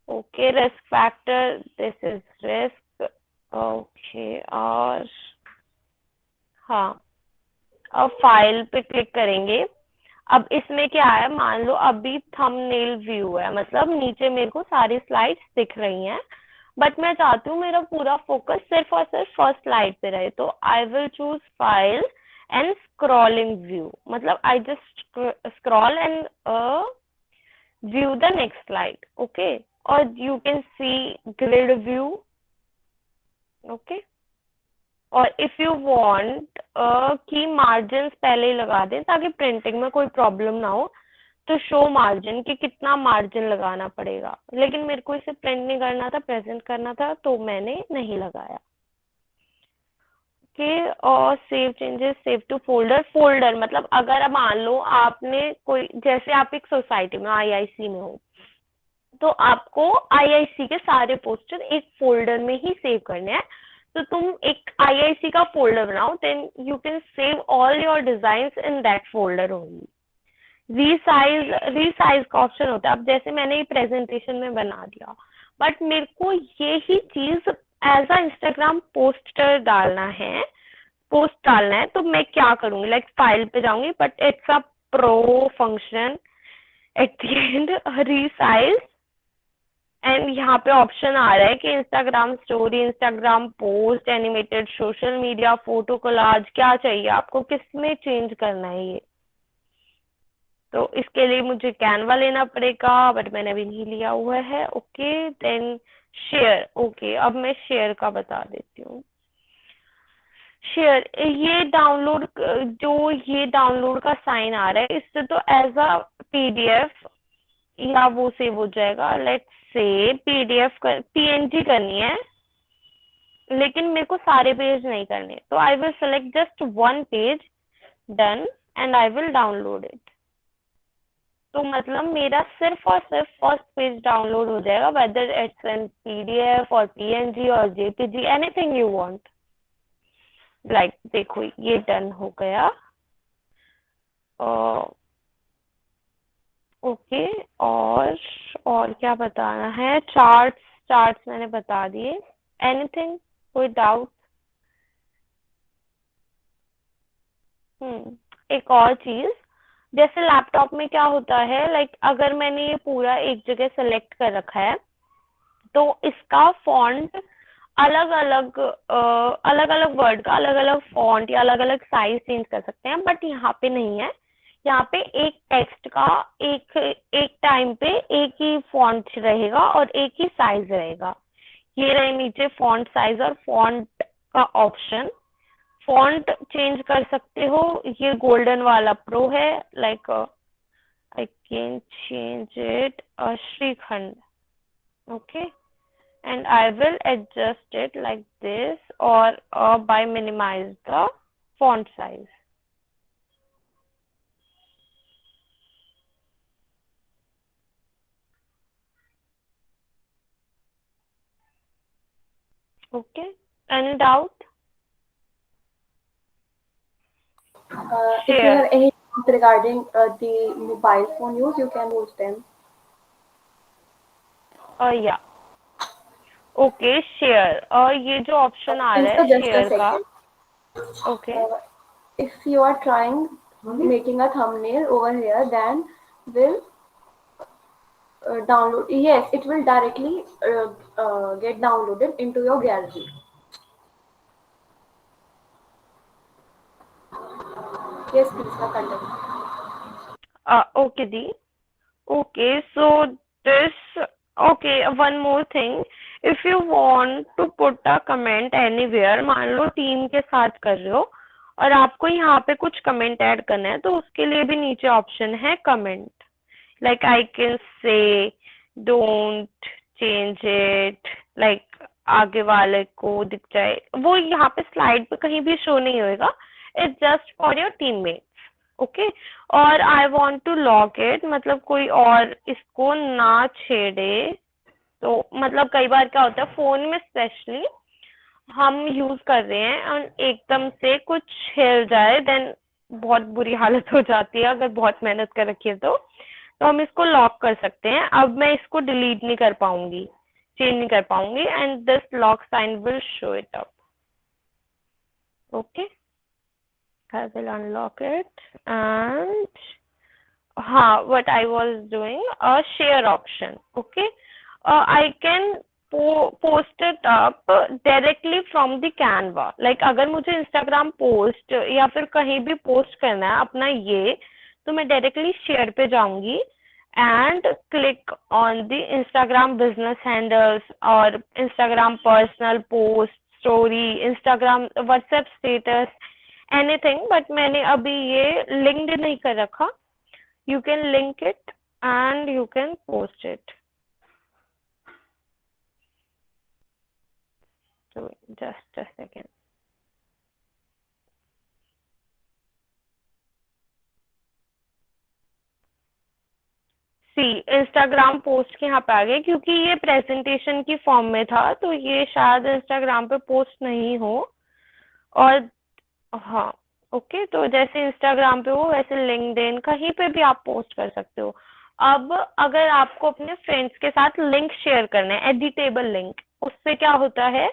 Okay, risk factor, this is risk. Okay, और हाँ, अब फाइल पे क्लिक करेंगे। अब इसमें क्या है, मान लो अभी थंबनेल व्यू है, मतलब नीचे मेरे को सारी स्लाइड्स दिख रही हैं, बट मैं चाहती हूँ मेरा पूरा फोकस सिर्फ और सिर्फ फर्स्ट स्लाइड पे रहे, तो I will choose file and scrolling view, मतलब I just scroll and view the next slide, okay. और you can see grid view, okay. और इफ यू वांट कि मार्जिन पहले ही लगा दें ताकि प्रिंटिंग में कोई प्रॉब्लम ना हो, तो शो मार्जिन कि कितना मार्जिन लगाना पड़ेगा, लेकिन मेरे को इसे प्रिंट नहीं करना था, प्रेजेंट करना था, तो मैंने नहीं लगाया, ओके। और save changes, save to folder. Folder मतलब अगर मान लो आपने कोई, जैसे आप एक सोसाइटी में आईआईसी में हो, तो आपको आईआईसी के सारे पोस्टर एक फोल्डर में ही सेव करने हैं, तो तुम एक आईआईसी का फोल्डर बनाओ, then you can save all your designs in that folder only. Resize का ऑप्शन होता है। अब जैसे मैंने ये प्रेजेंटेशन में बना दिया, बट मेरे को ये ही चीज एज अ इंस्टाग्राम पोस्टर डालना है, पोस्ट डालना है, तो मैं क्या करूंगी, लाइक फाइल पे जाऊंगी, but it's a pro function at the end, resize, and यहाँ पे ऑप्शन आ रहा है कि Instagram story, Instagram post, animated social media, photo collage, क्या चाहिए आपको, किसमें चेंज करना है ये। तो इसके लिए मुझे कैनवा लेना पड़ेगा, बट मैंने अभी नहीं लिया हुआ है, ओके। Then share, okay. अब मैं शेयर का बता देती हूँ। शेयर, ये डाउनलोड, जो ये डाउनलोड का साइन आ रहा है, इससे तो एज अ पीडीएफ या वो सेव हो जाएगा। लेट्स से पीडीएफ पीएनजी करनी है, लेकिन मेरे को सारे पेज नहीं करने, तो I will select just one page, done, and I will download it. तो मतलब मेरा सिर्फ और सिर्फ फर्स्ट पेज डाउनलोड हो जाएगा, वेदर इट्स इन पीडीएफ और पीएनजी और JPG, anything you want. Like देखो ये डन हो गया, ओके। और क्या बताना है, चार्ट्स मैंने बता दिए। एनीथिंग, कोई डाउट? एक और चीज, जैसे लैपटॉप में क्या होता है, लाइक अगर मैंने ये पूरा एक जगह सेलेक्ट कर रखा है, तो इसका फॉन्ट अलग अलग वर्ड का अलग अलग फॉन्ट या अलग अलग साइज चेंज कर सकते हैं, बट यहाँ पे नहीं है। यहाँ पे एक टेक्स्ट का एक टाइम पे एक ही फॉन्ट रहेगा और एक ही साइज रहेगा। ये रहे नीचे फॉन्ट साइज और फॉन्ट का ऑप्शन। फॉन्ट चेंज कर सकते हो, ये गोल्डन वाला प्रो है, like I can change it shrikhand, okay, and I will adjust it like this, or by minimize the font size. Okay, any doubt? If you have any doubts regarding the mobile phone use, you can use them. Yeah. Okay, share. ये जो option आ रहा है share का, okay. If you are trying making a thumbnail over here, then will download. Yes, it will directly get downloaded into your gallery. Yes, please, continue. Okay, Dee. Okay, so this, okay, one more thing. If you want to put a comment anywhere, मान लो team के साथ कर रहे हो और आपको यहाँ पे कुछ कमेंट ऐड करना है, तो उसके लिए भी नीचे ऑप्शन है comment. Like I can say don't change it, like आगे वाले को दिख जाए, वो यहाँ पे स्लाइड पे कहीं भी शो नहीं होएगा, it's just for your teammates, okay. और I want to lock it, मतलब कोई और इसको ना छेड़े। तो मतलब कई बार क्या होता है फोन में स्पेशली हम यूज कर रहे हैं और एकदम से कुछ हिल जाए, देन बहुत बुरी हालत हो जाती है अगर बहुत मेहनत कर रखी है तो हम इसको लॉक कर सकते हैं। अब मैं इसको डिलीट नहीं कर पाऊंगी, चेंज नहीं कर पाऊंगी, and this lock sign will show it up, okay. I will unlock it and what I was doing, a share option. Okay, I can post it up directly from the Canva. Like अगर मुझे Instagram post या फिर कहीं भी post करना है अपना ये, तो मैं directly share पे जाऊंगी and click on the Instagram business handles और Instagram personal post, story, Instagram WhatsApp status, anything. but मैंने अभी ये linked नहीं कर रखा. You can link it and you can post it. So just a second. See, Instagram post के यहाँ पे आ गए, क्योंकि ये प्रेजेंटेशन की फॉर्म में था तो ये शायद Instagram पे पोस्ट नहीं हो. और हाँ ओके, तो जैसे इंस्टाग्राम पे हो वैसे लिंक्डइन कहीं पे भी आप पोस्ट कर सकते हो. अब अगर आपको अपने फ्रेंड्स के साथ लिंक शेयर करना है, एडिटेबल लिंक, उससे क्या होता है,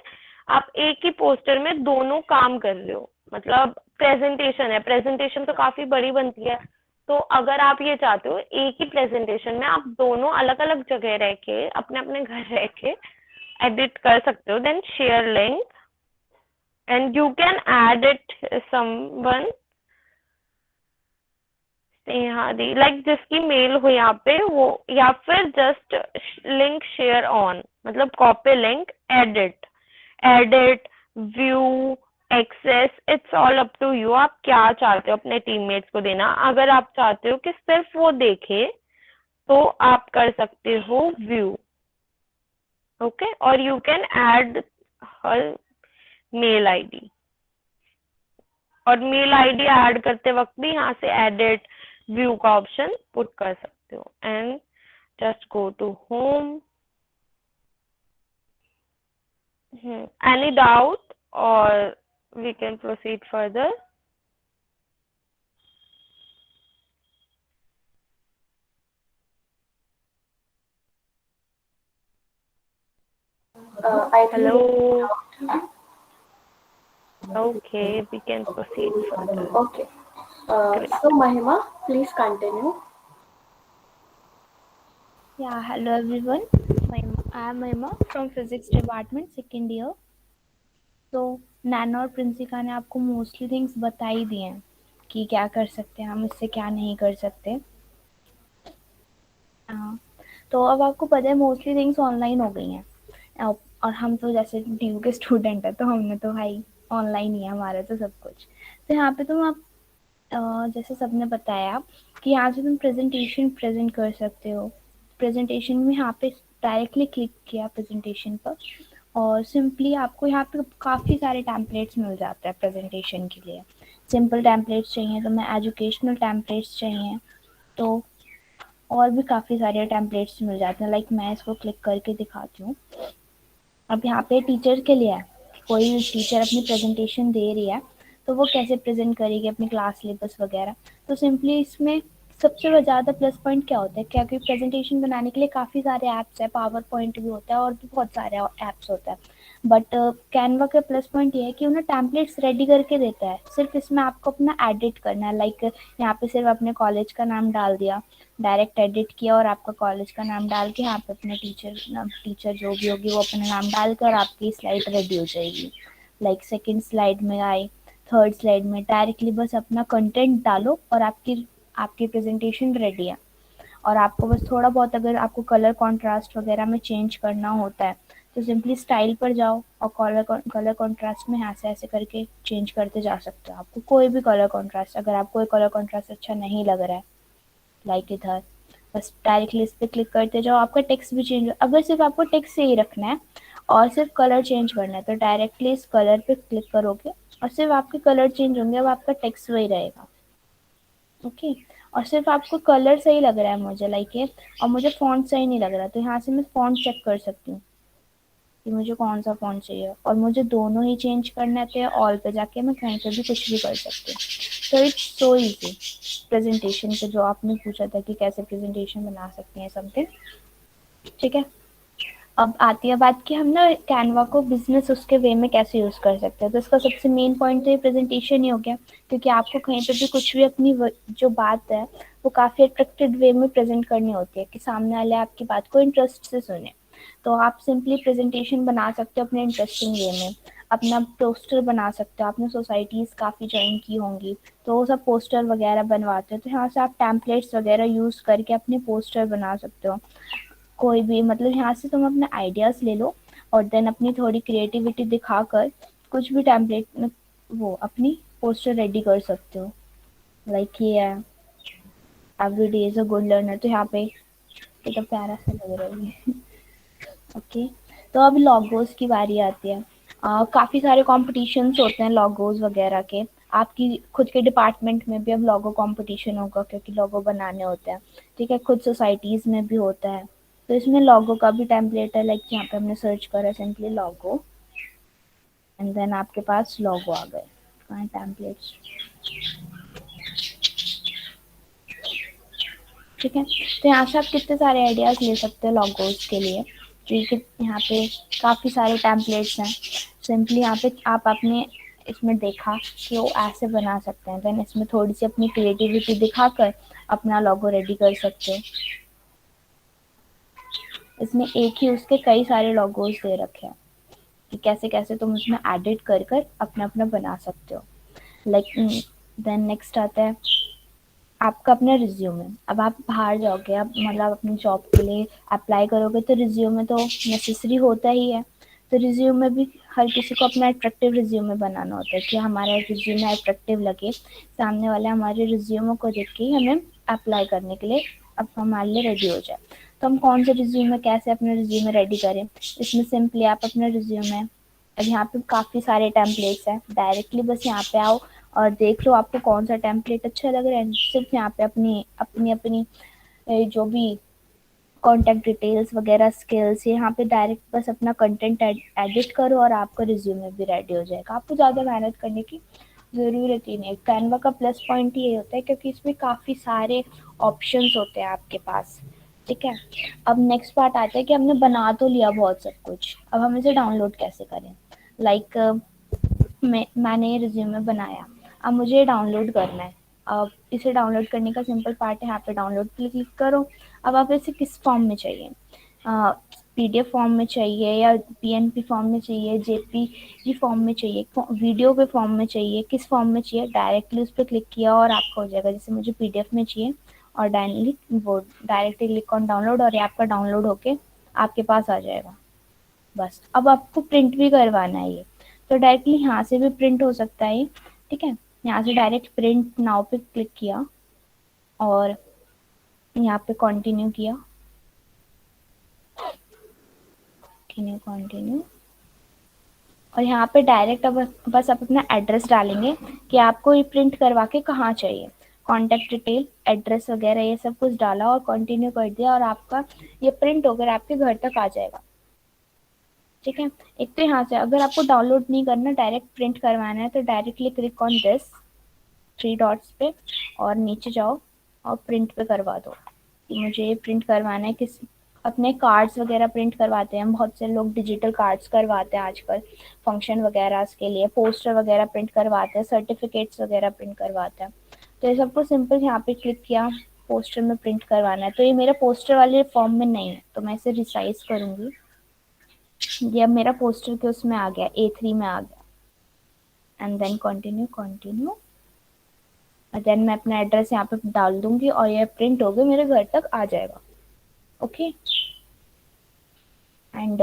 आप एक ही पोस्टर में दोनों काम कर रहे हो. मतलब प्रेजेंटेशन है, प्रेजेंटेशन तो काफी बड़ी बनती है, तो अगर आप ये चाहते हो एक ही प्रेजेंटेशन में आप दोनों अलग अलग जगह रह के अपने अपने घर रह के एडिट कर सकते हो, then share link and you can add it someone स्नेहादी, लाइक जिसकी मेल हो यहाँ पे वो, या फिर जस्ट लिंक शेयर ऑन, मतलब copy link, edit view, access, it's all up to you. आप क्या चाहते हो अपने टीममेट्स को देना. अगर आप चाहते हो कि सिर्फ वो देखे तो आप कर सकते हो व्यू. ओके, और you can add her mail ID, और मेल आईडी ऐड करते वक्त भी यहाँ से एडिट व्यू का ऑप्शन पुट कर सकते हो. And just go to home. Any doubt और we can proceed further. Hello. Okay, we can proceed further. Okay. So Mahima, please continue. Yeah, hello everyone. I am Mahima from Physics Department, second year. तो नैना और प्रिंसिका ने आपको mostly things बता ही दिए हैं कि क्या कर सकते हैं हम, इससे क्या नहीं कर सकते. तो अब आपको पता है मोस्टली थिंग्स ऑनलाइन हो गई हैं, और हम तो जैसे ड्यू के स्टूडेंट है तो हमने तो भाई ऑनलाइन ही है हमारा तो सब कुछ. तो यहाँ पे तुम आप जैसे सबने बताया कि यहाँ से तुम प्रेजेंटेशन प्रेजेंट कर सकते हो. प्रेजेंटेशन में यहाँ पे डायरेक्टली क्लिक किया प्रेजेंटेशन पर और सिंपली आपको यहाँ पे काफ़ी सारे टेम्पलेट्स मिल जाते हैं प्रेजेंटेशन के लिए. सिंपल टेम्पलेट्स चाहिए तो मैं एजुकेशनल टेम्पलेट्स चाहिए तो और भी काफ़ी सारे टेम्पलेट्स मिल जाते हैं. लाइक मैं इसको क्लिक करके दिखाती हूँ. अब यहाँ पे टीचर के लिए है, कोई टीचर अपनी प्रेजेंटेशन दे रही है तो वो कैसे प्रेजेंट करेगी अपनी क्लास सिलेबस वगैरह. तो सिंपली इसमें सबसे ज़्यादा प्लस पॉइंट क्या होता है, क्योंकि प्रेजेंटेशन बनाने के लिए काफ़ी सारे ऐप्स है, पावर पॉइंट भी होता है और भी बहुत सारे ऐप्स होता है. बट कैनवा का प्लस पॉइंट ये है कि उन्हें टेम्पलेट्स रेडी करके देता है, सिर्फ इसमें आपको अपना एडिट करना है. लाइक यहाँ पे सिर्फ अपने कॉलेज का नाम डाल दिया, डायरेक्ट एडिट किया और आपका कॉलेज का नाम डाल के यहाँ पे अपने टीचर जो भी होगी वो अपना नाम डाल कर आपकी स्लाइड रेडी हो जाएगी. लाइक सेकेंड स्लाइड में आए, थर्ड स्लाइड में डायरेक्टली बस अपना कंटेंट डालो और आपकी प्रेजेंटेशन रेडी है. और आपको बस थोड़ा बहुत अगर आपको कलर कॉन्ट्रास्ट वगैरह में चेंज करना होता है तो सिंपली स्टाइल पर जाओ और कलर कॉन्ट्रास्ट में ऐसे ऐसे करके चेंज करते जा सकते हो. आपको कोई भी कलर कॉन्ट्रास्ट, अगर आपको कोई कलर कॉन्ट्रास्ट अच्छा नहीं लग रहा है लाइक इधर, बस डायरेक्टली इस पर क्लिक करते जाओ. आपका टेक्स्ट भी चेंज, अगर सिर्फ आपको टेक्स्ट से ही रखना है और सिर्फ कलर चेंज करना है तो डायरेक्टली इस कलर पे क्लिक करोगे और सिर्फ आपके कलर चेंज होंगे, अब आपका टेक्स्ट वही रहेगा. ओके, और सिर्फ आपको कलर सही लग रहा है मुझे लाइक ये, और मुझे फॉन्ट सही नहीं लग रहा तो यहाँ से मैं फॉन्ट चेक कर सकती हूँ कि मुझे कौन सा फॉन्ट चाहिए. और मुझे दोनों ही चेंज करना है तो ऑल पे जाके मैं कहीं पे भी कुछ भी कर सकती हूँ. तो इट्स सो इजी. प्रेजेंटेशन पे जो आपने पूछा था कि कैसे प्रेजेंटेशन बना सकते हैं समथिंग, ठीक है. अब आती है बात कि हम ना कैनवा को बिजनेस उसके वे में कैसे यूज़ कर सकते हैं। तो इसका सबसे मेन पॉइंट तो ये प्रेजेंटेशन ही हो गया, क्योंकि आपको कहीं पे भी कुछ भी अपनी जो बात है वो काफ़ी अट्रैक्टिव वे में प्रेजेंट करनी होती है कि सामने वाले आपकी बात को इंटरेस्ट से सुने। तो आप सिंपली प्रेजेंटेशन बना सकते हो अपने इंटरेस्टिंग वे में, अपना पोस्टर बना सकते हो। आपने सोसाइटीज़ काफ़ी ज्वाइन की होंगी, तो वो सब पोस्टर वगैरह बनवाते हो, तो यहाँ से आप टेम्पलेट्स वगैरह यूज़ करके अपने पोस्टर बना सकते हो। कोई भी मतलब यहाँ से तुम अपने आइडियाज़ ले लो और देन अपनी थोड़ी क्रिएटिविटी दिखाकर कुछ भी टेम्पलेट में वो अपनी पोस्टर रेडी कर सकते हो। लाइक ये है every day is a good learner, तो यहाँ पे कितना प्यारा सा लग रहा है। ओके, तो अब लॉगोस की बारी आती है। काफ़ी सारे कॉम्पिटिशन्स होते हैं लॉगोस वगैरह के। आपकी खुद के डिपार्टमेंट में भी अब लॉगो कॉम्पिटिशन होगा, क्योंकि लॉगो बनाने होते हैं, ठीक है। खुद सोसाइटीज़ में भी होता है। तो इसमें लॉगो का भी टेम्पलेट है, लाइक यहाँ पे हमने सर्च करा सिंपली लॉगो एंड देन आपके पास लॉगो आ गए। कहाँ टेम्पलेट्स, ठीक है। तो यहाँ से आप कितने सारे आइडियाज़ ले सकते हो लॉगोस के लिए, क्योंकि यहाँ पे काफ़ी सारे टेम्पलेट्स हैं। सिंपली यहाँ पे आप अपने इसमें देखा कि वो ऐसे बना सकते हैं, देन इसमें थोड़ी सी अपनी क्रिएटिविटी दिखाकर अपना लॉगो रेडी कर सकते हो। इसमें एक ही उसके कई सारे लॉगोस दे रखे हैं कि कैसे कैसे तुम उसमें एडिट कर कर अपना अपना बना सकते हो। लाइक देन नेक्स्ट आता है आपका अपना रिज्यूमे। अब आप बाहर जाओगे, आप मतलब अपनी जॉब के लिए अप्लाई करोगे, तो रिज्यूमे तो नेसेसरी होता ही है। तो रिज्यूमे भी हर किसी को अपना अट्रैक्टिव रिज्यूमे बनाना होता है कि हमारा रिज्यूमे अट्रैक्टिव लगे, सामने वाले हमारे रिज्यूमे को देख के ही हमें अप्लाई करने के लिए अब हमारे लिए रेडी हो जाए। तो हम कौन से रिज्यूमे, कैसे अपना रिज्यूमे रेडी करें, इसमें सिंपली आप अपना रिज्यूमे, अब यहाँ पे काफ़ी सारे टेम्पलेट्स हैं, डायरेक्टली बस यहाँ पे आओ और देख लो आपको कौन सा टेम्पलेट अच्छा लग रहा है। सिर्फ यहाँ पे अपनी अपनी अपनी जो भी कॉन्टैक्ट डिटेल्स वगैरह स्किल्स, यहाँ पे डायरेक्ट बस अपना कंटेंट एडिट करो और आपका रिज्यूमे भी रेडी हो जाएगा। आपको ज़्यादा मेहनत करने की ज़रूरत ही नहीं। कैनवा का प्लस पॉइंट ये होता है क्योंकि इसमें काफ़ी सारे ऑप्शंस होते हैं आपके पास, ठीक है। अब नेक्स्ट पार्ट आता है कि हमने बना तो लिया बहुत सब कुछ, अब हम इसे डाउनलोड कैसे करें। लाइक मैंने ये रिज्यूमे बनाया, अब मुझे डाउनलोड करना है। अब इसे डाउनलोड करने का सिंपल पार्ट है, यहाँ पे डाउनलोड पे क्लिक करो। अब आप इसे किस फॉर्म में चाहिए, पीडीएफ फॉर्म में चाहिए या पीएनपी फॉर्म में चाहिए, जेपीजी फॉर्म में चाहिए, वीडियो के फॉर्म में चाहिए, किस फॉर्म में चाहिए, डायरेक्टली उस पर क्लिक किया और आपका हो जाएगा। जैसे मुझे पीडीएफ में चाहिए और डायरेक्टली क्लिक ऑन डाउनलोड और ये आपका डाउनलोड होके आपके पास आ जाएगा। बस अब आपको प्रिंट भी करवाना है ये, तो डायरेक्टली यहाँ से भी प्रिंट हो सकता है, ठीक है। यहाँ से डायरेक्ट प्रिंट नाउ पे क्लिक किया और यहाँ पे कंटिन्यू किया, कंटिन्यू और यहाँ पे डायरेक्ट अब बस आप अपना एड्रेस डालेंगे कि आपको ये प्रिंट करवा के कहाँ चाहिए, कॉन्टैक्ट डिटेल, एड्रेस वगैरह ये सब कुछ डाला और कंटिन्यू कर दिया और आपका ये प्रिंट होकर आपके घर तक आ जाएगा, ठीक है। एक तो यहाँ से अगर आपको डाउनलोड नहीं करना, डायरेक्ट प्रिंट करवाना है, तो directly click on this 3 dots पे और नीचे जाओ और प्रिंट पे करवा दो कि मुझे प्रिंट करवाना है। किस अपने कार्ड्स वगैरह प्रिंट करवाते हैं, बहुत से लोग डिजिटल कार्ड्स करवाते हैं आजकल फंक्शन वगैरह के लिए, पोस्टर वगैरह प्रिंट करवाते हैं, सर्टिफिकेट्स वगैरह प्रिंट करवाते हैं। तो ये सबको सिंपल यहाँ पे क्लिक किया, पोस्टर में प्रिंट करवाना है। तो ये मेरा पोस्टर वाले फॉर्म में नहीं है, तो मैं इसे रिसाइज करूँगी। ये अब मेरा पोस्टर के उसमें आ गया, A3 में आ गया एंड देन कंटिन्यू और देन मैं अपना एड्रेस यहाँ पे डाल दूंगी और ये प्रिंट हो गया, मेरे घर तक आ जाएगा, ओके। एंड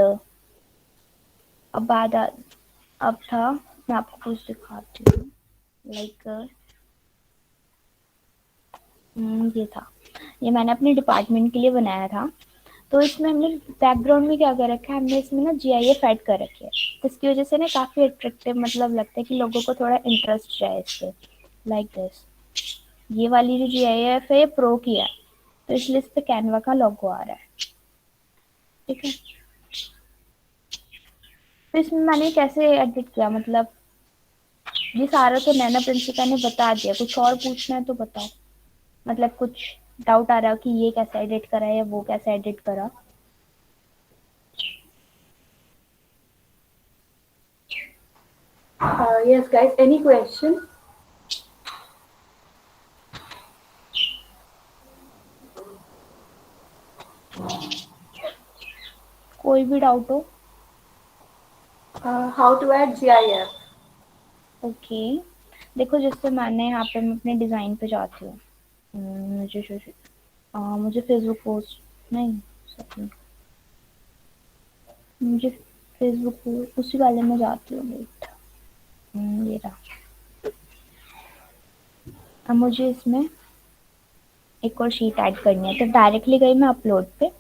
अब था मैं आपको कुछ दिखाती हूँ, लाइक ये था, ये मैंने अपने डिपार्टमेंट के लिए बनाया था। तो इसमें हमने बैकग्राउंड में क्या कर रखा है, हमने इसमें ना GIF ऐड कर रखी है, तो इसकी वजह से ना काफ़ी अट्रैक्टिव मतलब लगता है कि लोगों को थोड़ा इंटरेस्ट जाए इससे। लाइक दिस, ये वाली जो GIF है ये प्रो की है, तो इसलिए इस पे कैनवा का लोगो आ रहा है, ठीक है। तो इसमें मैंने कैसे एडिट किया, मतलब ये सारा तो नैना प्रिंसिका ने बता दिया, कुछ और पूछना है तो बताओ, मतलब कुछ डाउट आ रहा है कि ये कैसे एडिट करा है या वो कैसे एडिट करा। Yes, guys, any question? कोई भी डाउट हो? How to add GIF? Okay, देखो जैसे मैंने यहाँ पे मैं अपने डिज़ाइन पे जाती हूँ, मुझे फेसबुक पोस्ट नहीं, sorry, मुझे फेसबुक उसी वाले में जाती हूँ, वेट, ये रहा। अब मुझे इसमें एक और शीट ऐड करनी है, तो डायरेक्टली गई मैं अपलोड पे।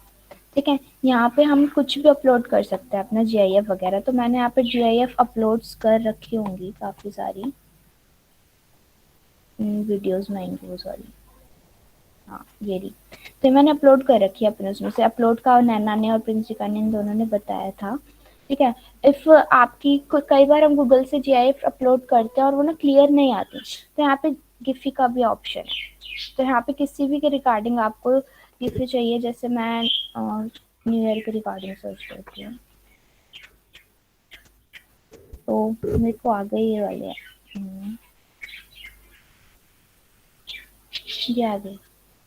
ठीक है, यहाँ पे हम कुछ भी अपलोड कर सकते हैं अपना GIF वगैरह, तो मैंने यहाँ पे GIF अपलोड्स कर रखी होंगी काफ़ी सारी वीडियोस में आएंगी वो, सॉरी, हाँ ये रही। तो मैंने अपलोड कर रखी है अपने उसमें से। अपलोड का नैना ने और प्रिंसिका ने इन दोनों ने बताया था। ठीक है, इफ़ आपकी कई बार हम गूगल से GIF अपलोड करते हैं और वो ना क्लियर नहीं आती, तो यहाँ पे गिफी का भी ऑप्शन है। तो यहाँ पे किसी भी के रिगार्डिंग आपको गिफी चाहिए, जैसे मैं न्यू ईयर के रिगार्डिंग सर्च करती हूँ, तो मेरे को आ गई ये वाले ये आ गई।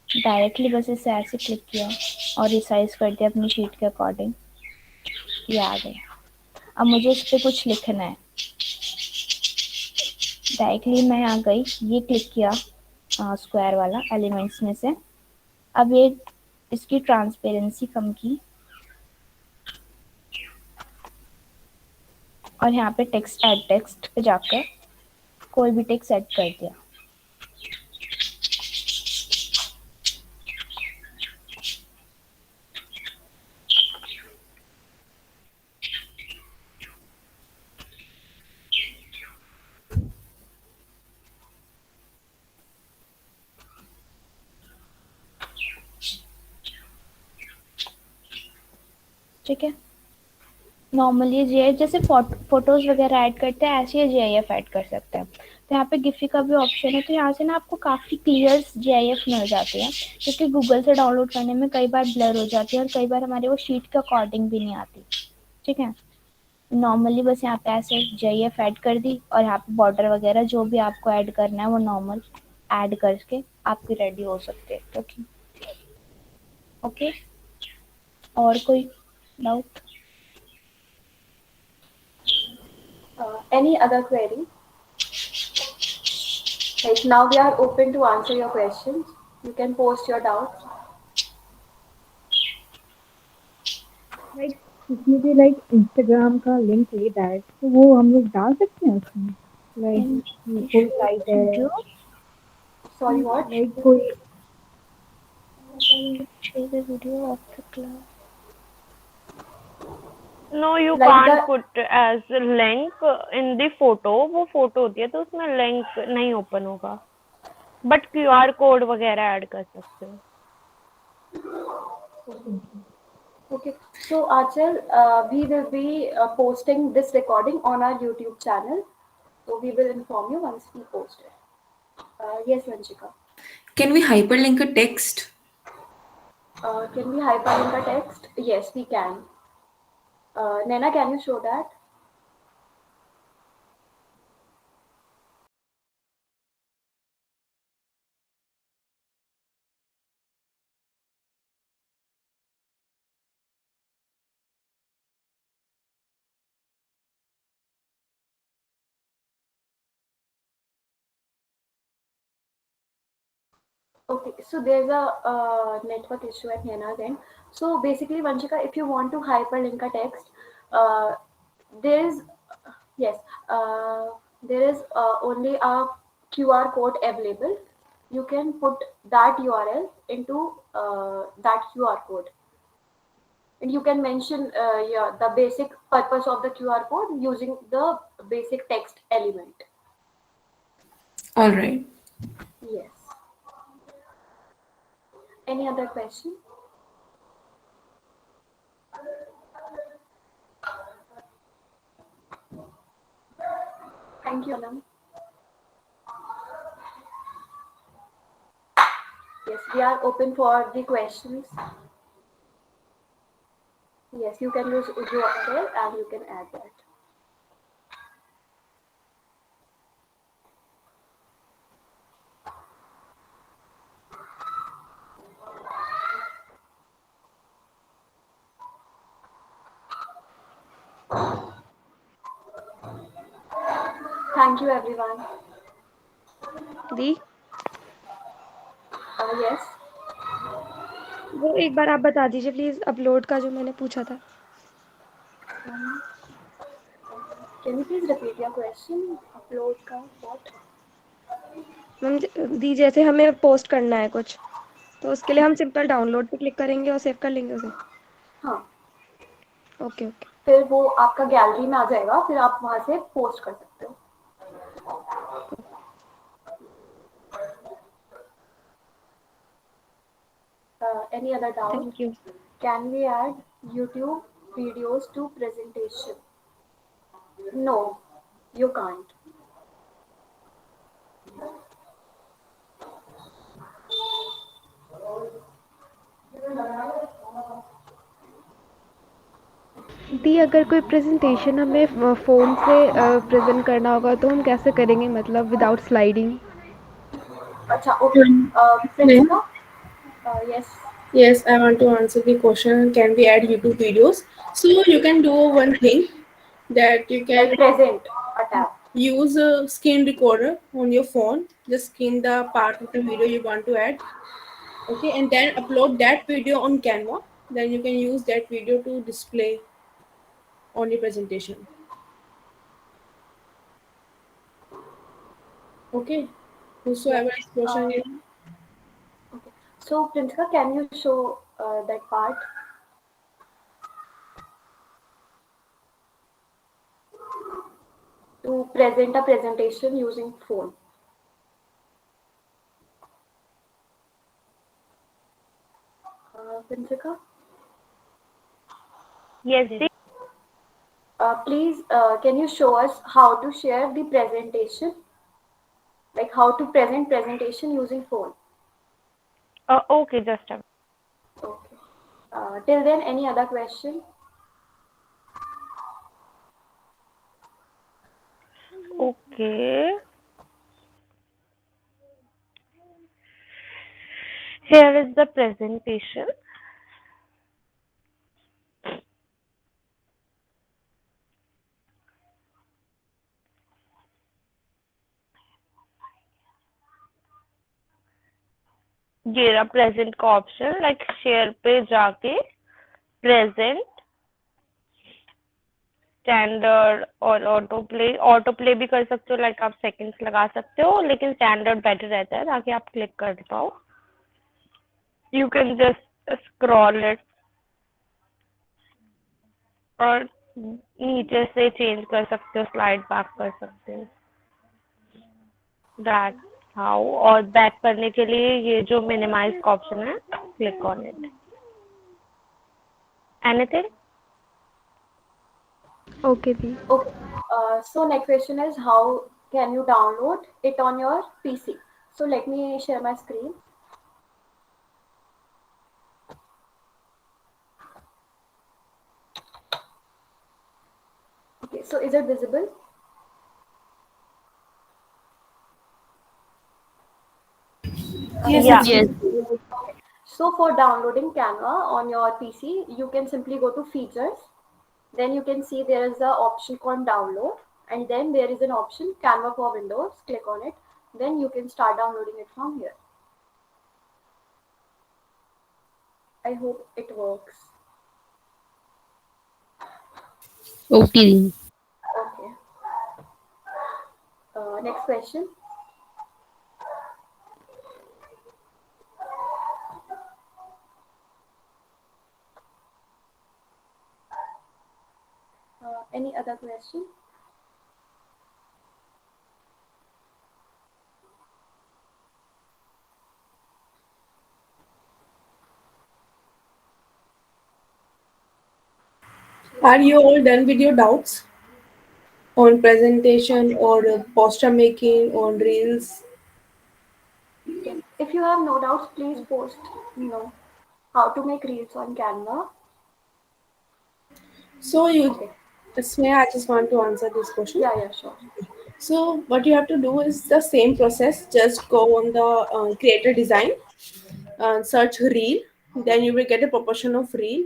डायरेक्टली बस इसे ऐसे क्लिक किया और रिसाइज कर दिया अपनी शीट के अकॉर्डिंग, ये आ गया। अब मुझे इस पर कुछ लिखना है, डायरेक्टली मैं आ गई, ये क्लिक किया स्क्वायर वाला एलिमेंट्स में से। अब ये इसकी ट्रांसपेरेंसी कम की और यहाँ पे टेक्स्ट ऐड टेक्स्ट पे जाकर कोई भी टेक्स्ट ऐड कर दिया। ठीक है, नॉर्मली GIF जैसे फोटोज वगैरह ऐड करते हैं, ऐसे ही GIF ऐड कर सकते हैं। तो यहाँ पे गिफी का भी ऑप्शन है, तो यहाँ से ना आपको काफ़ी क्लियर GIF मिल जाती है, क्योंकि गूगल से डाउनलोड करने में कई बार ब्लर हो जाती है और कई बार हमारे वो शीट के अकॉर्डिंग भी नहीं आती। ठीक है, नॉर्मली बस यहाँ पे ऐसे GIF ऐड कर दी और यहाँ पे बॉर्डर वगैरह जो भी आपको ऐड करना है वो नॉर्मल ऐड करके आपकी रेडी हो सकते हैं। ओके, और कोई doubt? Any other query? Like now we are open to answer your questions. You can post your doubts. Like उसमें भी लाइक इंस्टाग्राम का लिंक है डायरेक्ट, तो वो हम लोग डाल सकते हैं उसमें, लाइक कोई साइट है, Sorry, what? लाइक कोई share the video of the class. No, you Like can't the- put as a link in the photo. वो फोटो होती है तो उसमें लिंक नहीं ओपन होगा, बट QR कोड वगैरह ऐड कर सकते हो। Okay, so Achal, we will be posting this recording on our YouTube channel. So we will inform you once we post it. Yes, Vanchika. Can we hyperlink a text? Can we hyperlink a text? Yes, we can. Nena, can you show that? Okay, so there's a network issue at Nena's end. So basically, Vanchika, if you want to hyperlink a text, there is yes, there is only a QR code available. You can put that URL into that QR code, and you can mention the basic purpose of the QR code using the basic text element. All right. Yes. Any other question? Thank you, Anam. Yes, we are open for the questions. Yes, you can use URL and you can add that. Thank you, everyone. The Yes. वो एक बार आप बता दीजिए please upload का जो मैंने पूछा था. Can you please repeat your question? Upload का what? मैम दी जैसे हमें पोस्ट करना है कुछ तो उसके लिए हम सिंपल डाउनलोड पे क्लिक करेंगे और सेव कर लेंगे उसे. हाँ. Okay okay. फिर वो आपका गैलरी में आ जाएगा, फिर आप वहां से पोस्ट कर सकते हो. Any other doubt? Thank you. Can we add YouTube videos to presentation? No, you can't. दी अगर कोई प्रेजेंटेशन हमें फ़ोन से प्रेजेंट करना होगा तो हम कैसे करेंगे मतलब विदाउट स्लाइडिंग. अच्छा, okay. Princika? Yes. Yes, I want to answer the question. Can we add YouTube videos? So you can do one thing that you can Like present a tab. use a screen recorder on your phone. Just screen the part of the video you want to add. Okay, and then upload that video on Canva. Then you can use that video to display on your presentation. Okay, whosoever is question. Okay. So, Princika, can you show that part? To present a presentation using phone. Princika? Yes, Dee. Please, can you show us how to share the presentation? Like how to present presentation using phone? Okay, just a minute. Okay. Till then, any other question? Okay. Here is the presentation. ये रहा present का option. Like share पे जाके present standard और auto play भी कर सकते हो. लाइक आप सेकंड्स लगा सकते हो लेकिन स्टैंडर्ड बेटर रहता है ताकि आप क्लिक कर पाओ. You can just scroll it और नीचे से चेंज कर सकते हो, स्लाइड बैक कर सकते हो. That how. और बैक करने के लिए ये जो मिनिमाइज का ऑप्शन है, click on it. Anything? Okay, the. Okay. So next question is how can you download it on your PC? So let me share my screen. Okay, so is it visible? Yes. Yes. Okay. So for downloading Canva on your PC, you can simply go to features. Then you can see there is an option called download, and then there is an option Canva for Windows. Click on it. Then you can start downloading it from here. I hope it works. Okay. Okay. Next question. Any other question? Are you all done with your doubts on presentation or poster making on reels? Yes. If you have no doubts, please post, how to make reels on Canva. So you, Okay. Sneha, I just want to answer this question. Yeah, sure. So what you have to do is the same process. Just go on the creator design, search reel. Then you will get a proportion of reel,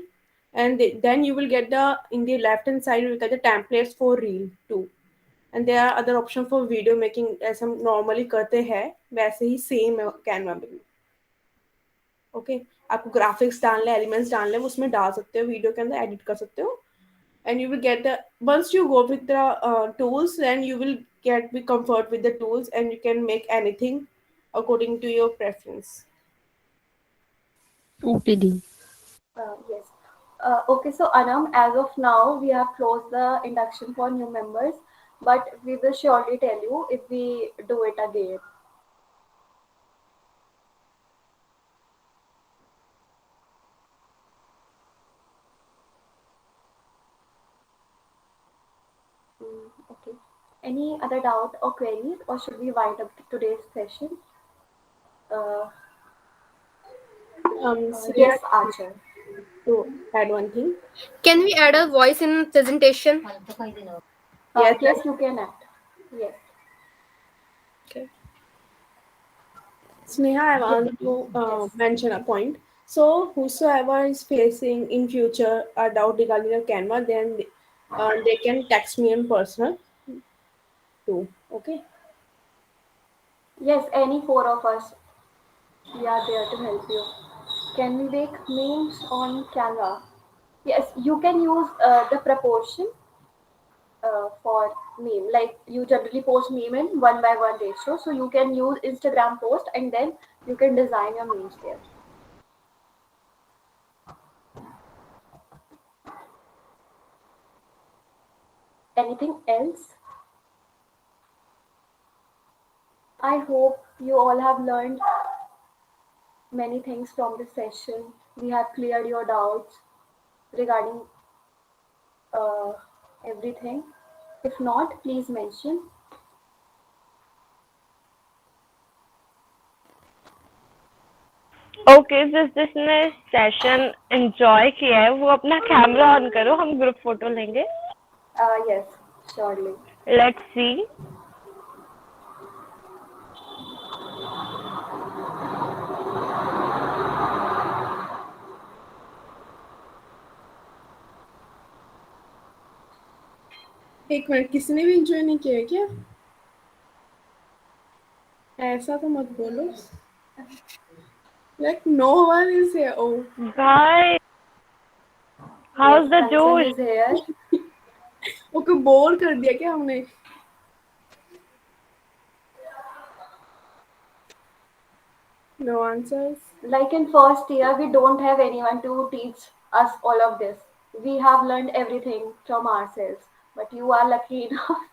and then you will get the in the left hand side you will get the templates for reel too. And there are other option for video making, ऐसे हम normally करते हैं वैसे ही same है Canva में भी। Okay, आपको graphics डालने, एलिमेंट्स डालने, वो उसमें डाल सकते हो, वीडियो के अंदर एडिट कर सकते हो, and you will get the once you go with the tools, then you will get be comfort with the tools and you can make anything according to your preference. Okay, Dee. Yes. Okay, so Anam, as of now, we have closed the induction for new members, but we will surely tell you if we do it again. Okay. Any other doubt or queries, or should we wind up today's session? Yes, Archer. To add one thing. Can we add a voice in presentation? Yes, you can add. Yes. Okay. Sneha, I want to mention a point. So, whosoever is facing in future a doubt regarding the Canva, then they can text me in personal too. Okay. Yes, any four of us, we are there to help you. Can we make memes on Canva? Yes, you can use the proportion for meme. Like you generally post meme in 1:1 ratio, so you can use Instagram post and then you can design your memes there. Anything else? I hope you all have learned many things from this session. We have cleared your doubts regarding everything. If not, please mention. Okay, जिसने session enjoy किया है वो अपना camera on करो, हम group photo लेंगे। Yes, surely. Let's see. एक minute, किसी ने भी एंजॉय नहीं किया है क्या? ऐसा तो मत बोलो। Like no one is here. Oh. Bye. How's the Josh? Okay, bore कर दिया क्या हमने? No answers. Like in first year, we don't have anyone to teach us all of this. We have learned everything from ourselves. But you are lucky enough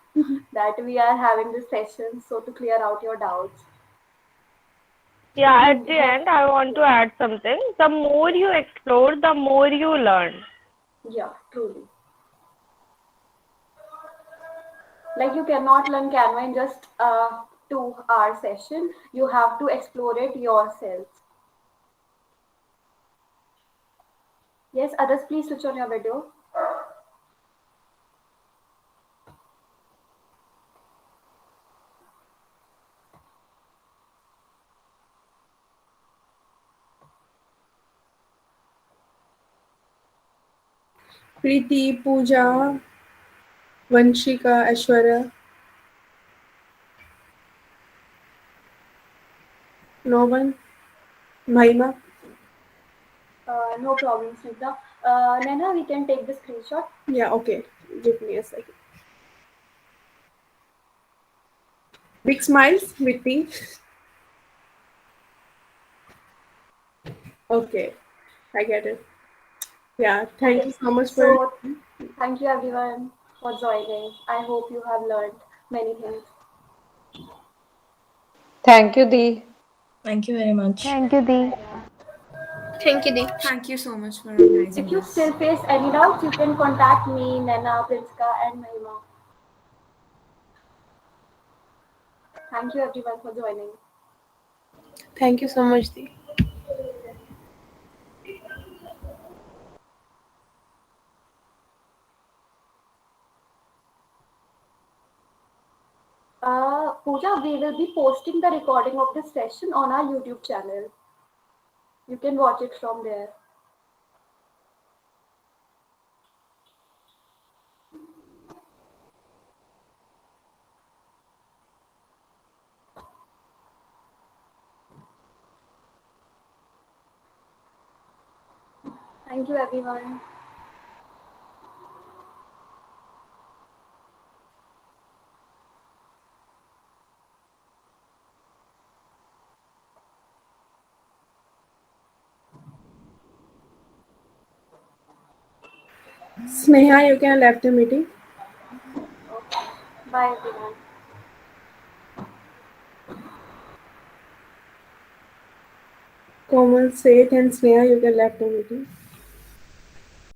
that we are having this session so to clear out your doubts. Yeah, at the end, I want to add something. The more you explore, the more you learn. Yeah, truly. Like you cannot learn Canva in just a 2-hour session. You have to explore it yourself. Yes, others, please switch on your video. Preeti, Puja, Vanshika, Aishwarya. No one. Mahima. No problem, Snigdha. Nana, we can take the screenshot. Yeah, okay. Give me a second. Big smiles with me. Okay, I get it. Yeah, thank you so much for. Thank you everyone for joining. I hope you have learned many things. Thank you, Dee. Thank you very much. Thank you, Dee. Thank you, Dee. Thank you so much for organizing If you this. still face any doubts, you can contact me, Nana, Prinska, and Mahima. Thank you everyone for joining. Thank you so much, Dee. Pooja, we will be posting the recording of this session on our YouTube channel. You can watch it from there. Thank you, everyone. Sneha, you can left the meeting. Bye, everyone. Komal, Seth, and Sneha, you can left the meeting.